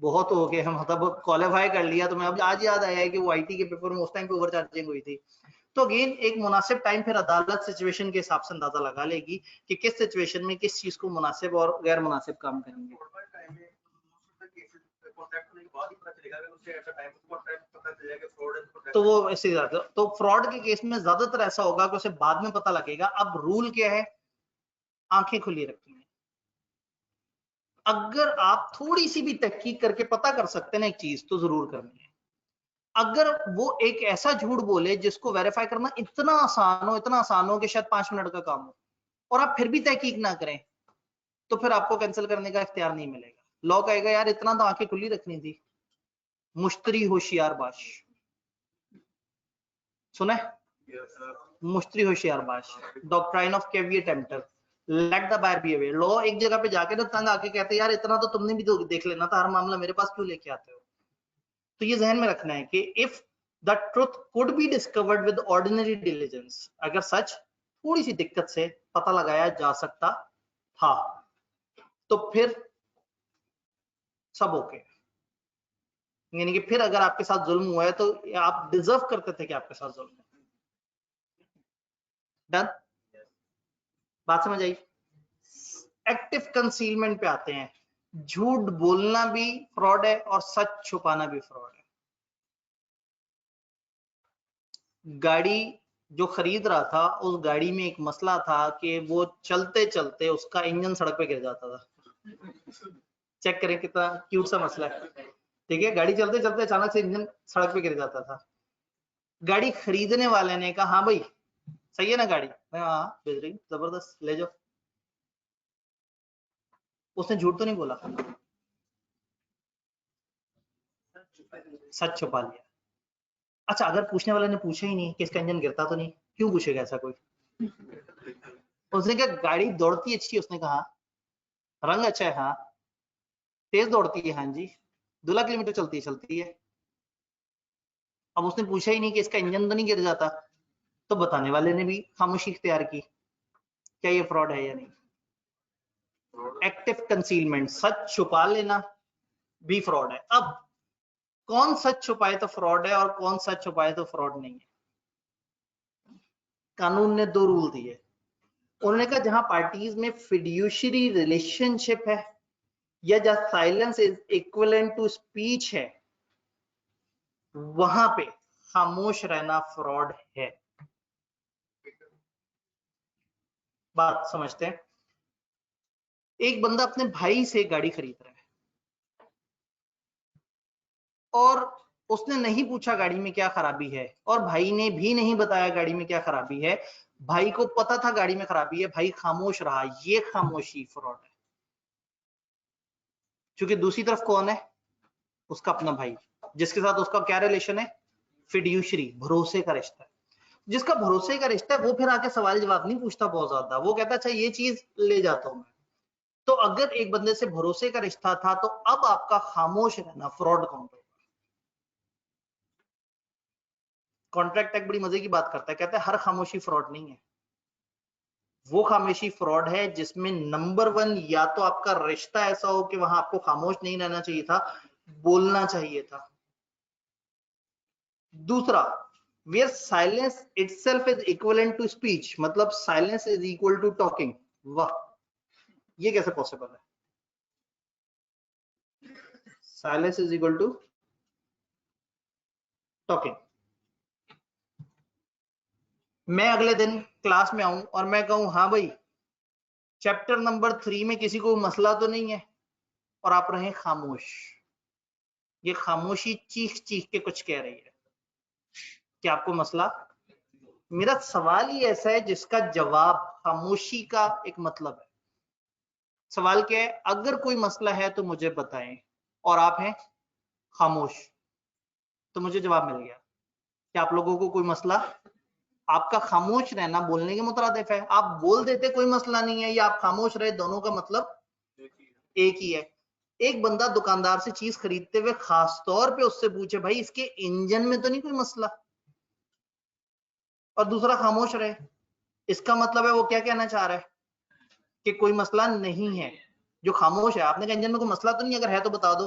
बहुत हो गए, मतलब क्वालिफाई कर लिया, तो मैं अब आज याद आया है कि वो आईटी के पेपर में उस टाइम पे ओवर चार्जिंग हुई थी। तो अगेन एक मुनासिब टाइम फिर अदालत सिचुएशन के हिसाब से अंदाजा लगा लेगी कि किस सिचुएशन में किस चीज को मुनासिब और गैर मुनासिब काम करेंगे। तो वो ऐसे ज्यादा, तो फ्रॉड के केस में ज्यादातर ऐसा होगा कि उसे बाद में पता लगेगा। अब रूल क्या है, आंखें खुली रखनी है। अगर आप थोड़ी सी भी तहकीक करके पता कर सकते हैं ना एक चीज, तो जरूर करनी है। अगर वो एक ऐसा झूठ बोले जिसको वेरीफाई करना इतना आसान हो कि शायद 5 मिनट का काम हो, और आप फिर भी तहकीक ना करें, तो फिर आपको कैंसिल करने का इख्तियार नहीं मिलेगा। लॉ कहेगा यार इतना तो आंखें खुली रखनी थी। मुश्तरी होशियार बाश, सुना है? मुश्तरी होशियार बाश, doctrine of caveat emptor, let the buyer beware. Law एक जगह पे जाके ना तंग आके कहते हैं यार इतना तो तुमने भी देख लेना था, हर मामला मेरे पास क्यों लेके आते हो। तो ये जहन में रखना है कि if the truth could be discovered with ordinary diligence, अगर सच थोड़ी सी दिक्कत से पता लगाया जा सकता था, तो फिर सब ओके। यानी कि फिर अगर आपके साथ जुल्म हुआ है तो आप डिजर्व करते थे कि आपके साथ जुल्म हो। डन? बात समझ आई? एक्टिव कंसीलमेंट पे आते हैं। झूठ बोलना भी फ्रॉड है और सच छुपाना भी फ्रॉड है। गाड़ी जो खरीद रहा था, उस गाड़ी में एक मसला था कि वो चलते चलते उसका इंजन सड़क पे गिर जाता था। चेक करें कितना क्यूट सा मसला है। ठीक है, गाड़ी चलते चलते अचानक से इंजन सड़क पे गिर जाता था। गाड़ी खरीदने वाले ने कहा हाँ भाई सही है ना गाड़ी, मैं हाँ बेहतरीन जबरदस्त ले जाओ। उसने झूठ तो नहीं बोला, सच छुपा लिया। अच्छा, अगर पूछने वाले ने पूछा ही नहीं कि इसका इंजन गिरता तो नहीं, क्यों पूछेगा ऐसा कोई? उसने कहा गाड़ी दौड़ती अच्छी है, उसने कहा रंग अच्छा है, हाँ तेज दौड़ती है, हाँ जी 2 लाख किलोमीटर चलती है। अब उसने पूछा ही नहीं कि इसका इंजन तो नहीं गिर जाता, तो बताने वाले ने भी खामोशी इख्तियार की। क्या ये फ्रॉड है या नहीं? एक्टिव कंसीलमेंट, सच छुपा लेना भी फ्रॉड है। अब कौन सच छुपाए तो फ्रॉड है और कौन सच छुपाए तो फ्रॉड नहीं है? कानून ने 2 रूल दिए। उन्होंने कहा जहां पार्टीज में फिड्यूशरी रिलेशनशिप है या जहां silence is equivalent to speech है, वहां पे खामोश रहना फ्रॉड है। बात समझते हैं? एक बंदा अपने भाई से गाड़ी खरीद रहा है और उसने नहीं पूछा गाड़ी में क्या खराबी है, और भाई ने भी नहीं बताया गाड़ी में क्या खराबी है। भाई को पता था गाड़ी में खराबी है, भाई खामोश रहा, ये खामोशी फ्रॉड है। क्योंकि दूसरी तरफ कौन है? उसका अपना भाई, जिसके साथ उसका क्या रिलेशन है? फिड्यूशरी, भरोसे का रिश्ता है। जिसका भरोसे का रिश्ता है वो फिर आके सवाल जवाब नहीं पूछता बहुत ज्यादा, वो कहता अच्छा ये चीज ले जाता हूं मैं। तो अगर एक बंदे से भरोसे का रिश्ता था, तो अब आपका खामोश रहना फ्रॉड काउंट होगा। कॉन्ट्रैक्ट एक्ट बड़ी मजे की बात करता है, कहता है हर खामोशी फ्रॉड नहीं है। वो खामोशी फ्रॉड है जिसमें नंबर 1 या तो आपका रिश्ता ऐसा हो कि वहां आपको खामोश नहीं रहना चाहिए था, बोलना चाहिए था। दूसरा, where silence itself is equivalent to speech, मतलब silence is equal to talking। वाह, ये कैसे पॉसिबल है? silence is equal to talking। मैं अगले दिन क्लास में आऊं और मैं कहूं हाँ भाई चैप्टर नंबर 3 में किसी को मसला तो नहीं है, और आप रहे खामोश। ये खामोशी चीख चीख के कुछ कह रही है कि आपको मसला। मेरा सवाल ही ऐसा है जिसका जवाब खामोशी का एक मतलब है। सवाल क्या है? अगर कोई मसला है तो मुझे बताएं, और आप हैं खामोश, तो मुझे जवाब मिल गया कि आप लोगों को कोई मसला, आपका खामोश रहना बोलने के मुतरादिफ है। आप बोल देते कोई मसला नहीं है, या आप खामोश रहे, दोनों का मतलब एक ही है। एक बंदा दुकानदार से चीज खरीदते हुए खास तौर पे उससे पूछे भाई इसके इंजन में तो नहीं कोई मसला, और दूसरा खामोश रहे, इसका मतलब है वो क्या कहना चाह रहा है कि कोई मसला नहीं है। जो खामोश है, आपने कहा इंजन में कोई मसला तो नहीं, अगर है तो बता दो,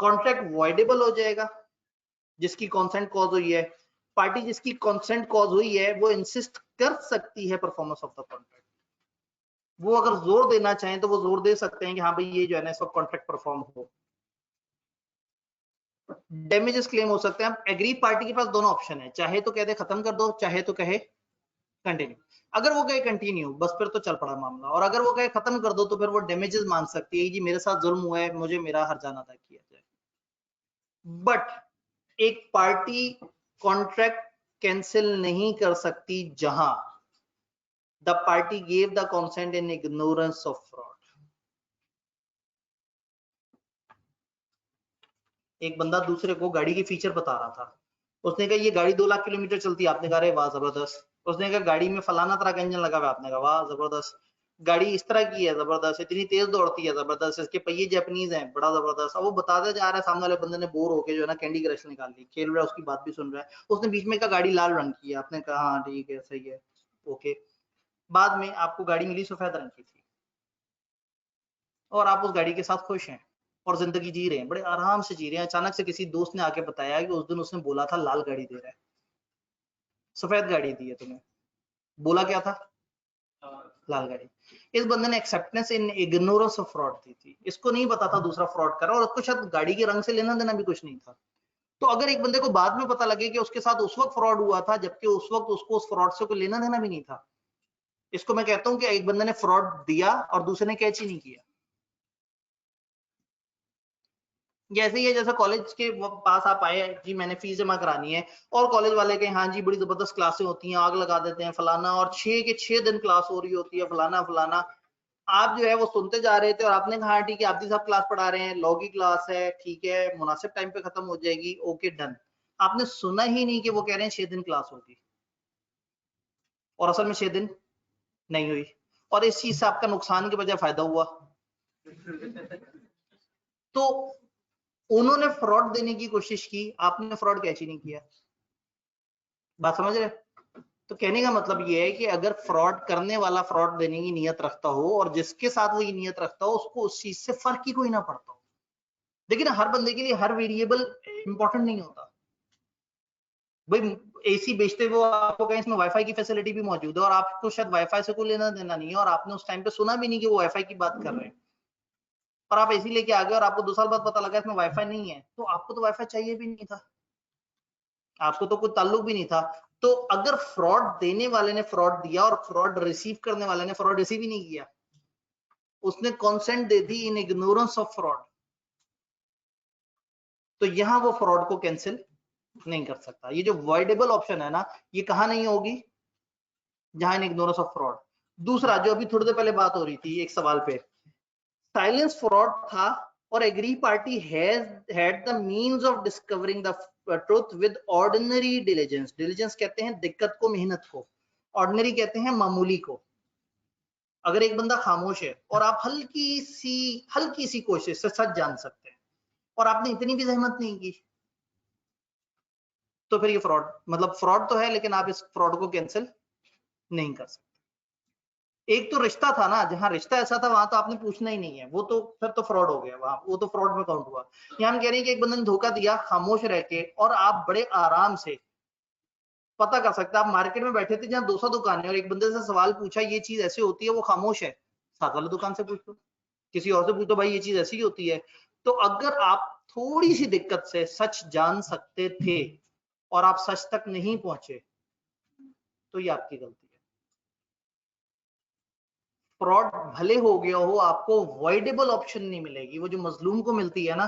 कॉन्ट्रैक्ट वॉइडेबल हो जाएगा जिसकी कॉन्सेंट कॉज हुई है, पार्टी जिसकी कॉन्सेंट कॉज हुई है वो इंसिस्ट कर सकती है परफॉर्मेंस ऑफ द कॉन्ट्रैक्ट। वो अगर जोर देना चाहें तो वो जोर दे सकते हैं कि हाँ भाई ये जो है ना इसका कॉन्ट्रैक्ट परफॉर्म हो। डैमेजेस क्लेम हो सकते हैं। अब एग्री पार्टी के पास दोनों ऑप्शन है, चाहे तो कह दे खत्म कर दो, चाहे तो कहे कंटिन्यू। अगर वो कहे कंटिन्यू बस फिर तो चल पड़ा मामला, और अगर वो कहे खत्म कर दो तो फिर वो डैमेजेस मांग सकती है जी मेरे साथ जुल्म हुआ है, मुझे मेरा हर्जाना अदा किया जाए। बट एक पार्टी कॉन्ट्रैक्ट कैंसिल नहीं कर सकती जहां the party gave the consent in ignorance of fraud. एक बंदा दूसरे को गाड़ी की फीचर बता रहा था, उसने कहा ये गाड़ी 2 लाख किलोमीटर चलती है, आपने कहा अरे वाह जबरदस्त। उसने कहा गाड़ी में फलाना तरह का इंजन लगा हुआ है, आपने कहा वाह जबरदस्त। गाड़ी इस तरह की है, जबरदस्त, इतनी तेज दौड़ती है, जबरदस्त, इसके पहिए जापानीज हैं, बड़ा जबरदस्त। अब वो बताते जा रहा है, सामने वाले बंदे ने बोर होके जो है ना कैंडी क्रश निकाल ली, खेल रहा है, उसकी बात भी सुन रहा है। उसने बीच में कहा गाड़ी लाल रंग की है, आपने कहा हाँ ठीक है सही है ओके। बाद में आपको गाड़ी मिली सफेद रंग की थी और आप उस गाड़ी के साथ खुश हैं और जिंदगी जी रहे हैं, बड़े आराम से जी रहे हैं। अचानक से किसी दोस्त ने आके बताया कि उस दिन उसने बोला था लाल गाड़ी दे रहा है, सफेद गाड़ी दी है तुम्हें, बोला क्या था लाल गाड़ी। इस बंदे ने acceptance in ignorance of fraud दी थी, इसको नहीं पता था दूसरा फ्रॉड कर रहा और उसको शायद गाड़ी के रंग से लेना देना भी कुछ नहीं था। तो अगर एक बंदे को बाद में पता लगे कि उसके साथ उस वक्त फ्रॉड हुआ था जबकि उस वक्त उसको उस फ्रॉड से कोई लेना देना भी नहीं था, इसको मैं कहता हूं कि एक बंदे ने फ्रॉड दिया और दूसरे ने कैच ही नहीं किया। जैसे ही है, जैसे कॉलेज के पास आप आए जी मैंने फीस जमा करानी है और कॉलेज वाले कहें हाँ जी बड़ी जबरदस्त क्लासें होती हैं, आग लगा देते हैं फलाना, और 6 के 6 दिन क्लास हो रही होती है फलाना फलाना। आप जो है वो सुनते जा रहे थे और आपने कहा ठीक है आप साहब क्लास पढ़ा रहे हैं, लॉ की क्लास है, ठीक है मुनासिब टाइम पे खत्म हो जाएगी, ओके डन। आपने सुना ही नहीं कि वो कह रहे हैं 6 दिन क्लास होगी और असल में 6 दिन नहीं हुई, और इस चीज से आपका नुकसान के बजाय फायदा हुआ। तो उन्होंने फ्रॉड देने की कोशिश की, आपने फ्रॉड कैच ही नहीं किया। बात समझ रहे? तो कहने का मतलब ये है कि अगर फ्रॉड करने वाला फ्रॉड देने की नियत रखता हो और जिसके साथ वो ये नियत रखता हो उसको उस चीज से फर्क ही कोई ना पड़ता हो। लेकिन हर बंदे के लिए हर वेरिएबल इंपॉर्टेंट नहीं होता। भाई एसी बेचते हुए आपको कहें इसमें वाईफाई की फैसिलिटी भी मौजूद है और आपको शायद वाईफाई से कोई लेना देना नहीं है और आपने उस टाइम पे सुना भी नहीं कि वो वाईफाई की बात कर रहे हैं, और आप एसी लेके आ गए और आपको 2 साल बाद पता लगा इसमें वाईफाई नहीं है, तो आपको तो वाईफाई चाहिए भी नहीं था, आपको तो कोई ताल्लुक भी नहीं था। तो अगर फ्रॉड देने वाले ने फ्रॉड दिया और फ्रॉड रिसीव करने वाले ने फ्रॉड रिसीव ही नहीं किया, उसने consent they the in ignorance of fraud, तो यहां वो फ्रॉड को कैंसिल नहीं कर सकता। ये जो वॉइडेबल ऑप्शन है ना, ये कहां नहीं होगी, जहां इन इग्नोरेंस ऑफ फ्रॉड। दूसरा जो अभी थोड़ी देर पहले बात हो रही थी एक सवाल पे, साइलेंस फ्रॉड था और aggrieved party had the means of discovering the truth with ordinary diligence. Diligence कहते हैं दिक्कत को, मेहनत को, ऑर्डिनरी कहते हैं मामूली को। अगर एक बंदा खामोश है और आप हल्की सी कोशिश से सच जान सकते हैं और आपने इतनी भी जहमत नहीं की, तो फिर ये फ्रॉड, मतलब फ्रॉड तो है लेकिन आप इस फ्रॉड को कैंसिल नहीं कर सकते। एक तो रिश्ता था ना, जहां रिश्ता ऐसा था वहां तो आपने पूछना ही नहीं है, वो तो फिर तो फ्रॉड हो गया, वहां वो तो फ्रॉड में काउंट हुआ। यहाँ हम कह रहे हैं कि एक बंदे ने धोखा दिया खामोश रह के, और आप बड़े आराम से पता कर सकते हैं। आप मार्केट में बैठे थे जहां 200 दुकानें और एक बंदे से सवाल पूछा ये चीज ऐसी होती है, वो खामोश है, साथ वाले दुकान से पूछ लो, किसी और से पूछ लो भाई ये चीज ऐसी होती है। तो अगर आप थोड़ी सी दिक्कत से सच जान सकते थे और आप सच तक नहीं पहुंचे, तो ये आपकी गलती है। फ्रॉड भले हो गया हो, आपको वॉइडेबल ऑप्शन नहीं मिलेगी, वो जो मजलूम को मिलती है ना,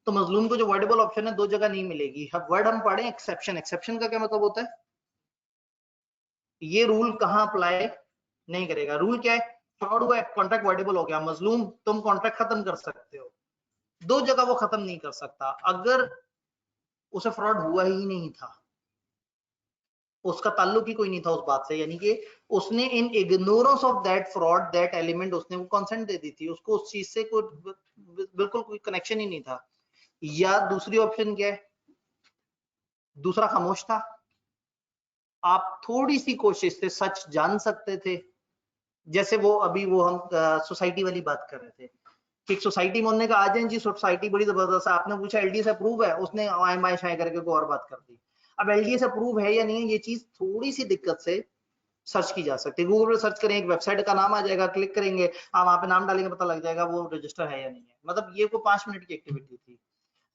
तो मजलूम को जो वॉइडेबल ऑप्शन है 2 जगह नहीं मिलेगी। वर्ड हम पढ़े एक्सेप्शन, एक्सेप्शन का क्या मतलब होता है, ये रूल कहां अप्लाई नहीं करेगा। रूल क्या है, फ्रॉड हुआ, कॉन्ट्रैक्ट वॉइडेबल हो गया, मजलूम तुम कॉन्ट्रैक्ट खत्म कर सकते हो, 2 जगह वो खत्म नहीं कर सकता अगर उसे फ्रॉड हुआ ही नहीं था, उसका ताल्लुक ही कोई नहीं था उस बात से, यानी कि उसने in ignorance of that fraud that element उसने वो कंसेंट दे दी थी, उसको उस चीज से कोई बिल्कुल कोई कनेक्शन ही नहीं था। या दूसरी ऑप्शन क्या है, दूसरा खामोश था, आप थोड़ी सी कोशिश से सच जान सकते थे। जैसे वो अभी वो हम सोसाइटी वाली बात कर रहे थे कि एक सोसाइटी में उन्होंने कहा आ जाए जी सोसाइटी बड़ी जबरदस्त है, आपने पूछा एलडीए से अप्रूव है, उसने आय शाय करके कोई और बात कर दी। अब एलडीए से अप्रूव है या नहीं है, ये चीज थोड़ी सी दिक्कत से सर्च की जा सकती है। गूगल पे सर्च करें, एक वेबसाइट का नाम आ जाएगा, क्लिक करेंगे, आप वहां पे नाम डालेंगे, पता लग जाएगा वो रजिस्टर है या नहीं है। मतलब ये कोई 5 मिनट की एक्टिविटी थी।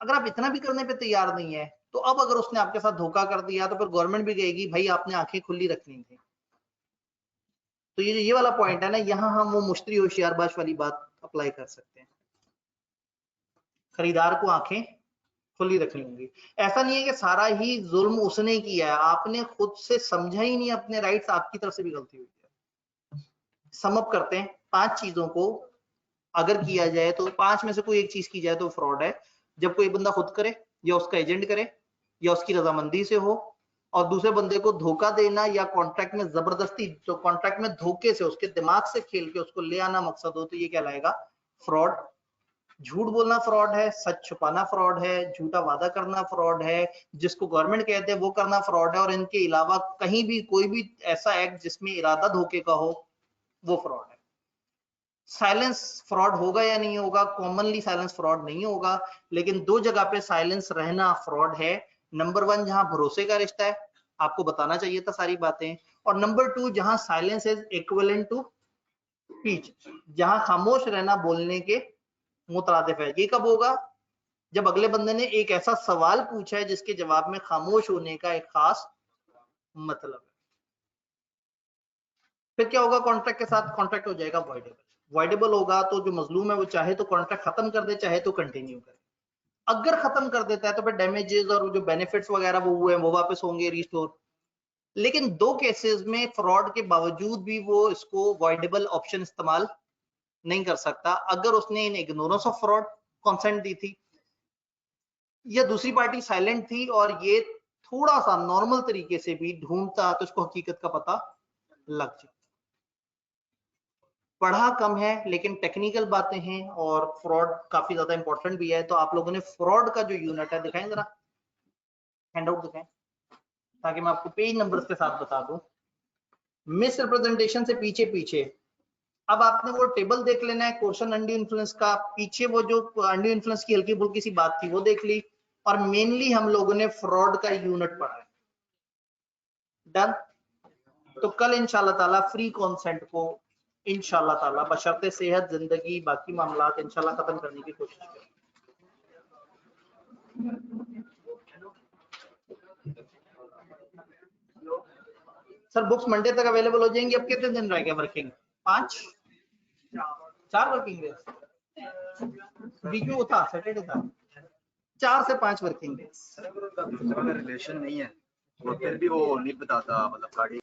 अगर आप इतना भी करने पे तैयार नहीं है, तो अब अगर उसने आपके साथ धोखा कर दिया तो फिर गवर्नमेंट भी कहेगी भाई आपने आंखें खुली रखनी थी। तो ये वाला पॉइंट है ना, यहाँ हम वो मुश्तरी होशियारबाज वाली बात अप्लाई कर सकते हैं। खरीदार को आंखें खुली रखनी होंगी। ऐसा नहीं है कि सारा ही जुल्म उसने किया है, आपने खुद से समझा ही नहीं अपने राइट्स, आपकी तरफ से भी गलती हुई है। सम अप करते हैं, 5 चीजों को अगर किया जाए तो 5 में से कोई एक चीज की जाए तो फ्रॉड है। जब कोई बंदा खुद करे या उसका एजेंट करे या उसकी रजामंदी से हो, और दूसरे बंदे को धोखा देना या कॉन्ट्रैक्ट में जबरदस्ती, तो कॉन्ट्रैक्ट में धोखे से उसके दिमाग से खेल के उसको ले आना मकसद हो, तो ये कहलाएगा फ्रॉड। झूठ बोलना फ्रॉड है, सच छुपाना फ्रॉड है, झूठा वादा करना फ्रॉड है, जिसको गवर्नमेंट कहते हैं वो करना फ्रॉड है, और इनके अलावा कहीं भी कोई भी ऐसा एक्ट जिसमें इरादा धोखे का हो वो फ्रॉड है। साइलेंस फ्रॉड होगा या नहीं होगा? कॉमनली साइलेंस फ्रॉड नहीं होगा, लेकिन 2 जगह पे साइलेंस रहना फ्रॉड है। नंबर 1 जहां भरोसे का रिश्ता है, आपको बताना चाहिए था सारी बातें, और नंबर 2 जहां silence is equivalent to speech, जहां खामोश रहना बोलने के मुतरादिफ है। ये कब होगा? जब अगले बंदे ने एक ऐसा सवाल पूछा है जिसके जवाब में खामोश होने का एक खास मतलब है। फिर क्या होगा कॉन्ट्रैक्ट के साथ? कॉन्ट्रैक्ट हो जाएगा वॉइडेबल। वॉइडेबल होगा तो जो मजलूम है वो चाहे तो कॉन्ट्रैक्ट खत्म कर दे, चाहे तो कंटिन्यू करे। अगर खत्म कर देता है तो फिर डैमेजेस और जो बेनिफिट्स वगैरह वो हुए वो वापस होंगे, रिस्टोर। लेकिन 2 केसेस में फ्रॉड के बावजूद भी वो इसको वॉइडेबल ऑप्शन इस्तेमाल नहीं कर सकता। अगर उसने in ignorance of fraud consent दी थी, या दूसरी पार्टी साइलेंट थी और ये थोड़ा सा नॉर्मल तरीके से भी ढूंढता तो उसको हकीकत का पता लग जाता। पढ़ा कम है लेकिन टेक्निकल बातें हैं, और फ्रॉड काफी ज्यादा इंपॉर्टेंट भी है। तो आप लोगों ने फ्रॉड का जो यूनिट है दिखाएं जरा, हैंडआउट दिखाएं ताकि मैं आपको पेज नंबर्स के साथ बता दूं। मिस रिप्रेजेंटेशन से पीछे पीछे अब आपने वो टेबल देख लेना है क्वेश्चन अनड्यू इन्फ्लुएंस का, पीछे वो जो अनड्यू इन्फ्लुएंस की हल्की फुल्की सी बात थी वो देख ली, और मेनली हम लोगों ने फ्रॉड का यूनिट पढ़ा है। डन। तो कल इंशाल्लाह ताला फ्री कॉन्सेंट को इंशाल्लाह ताला बशर्ते सेहत जिंदगी बाकी मामलात इंशाल्लाह खत्म करने की कोशिश करें। सर बुक्स मंडे तक अवेलेबल हो जाएंगी। अब कितने दिन रह गए वर्किंग? 5 4 वर्किंग डेज बीच में वो था, सैटरडे था। 4 से 5 वर्किंग डेज। रिलेशन नहीं है और फिर भी वो नहीं बताता, मतलब गाड़ी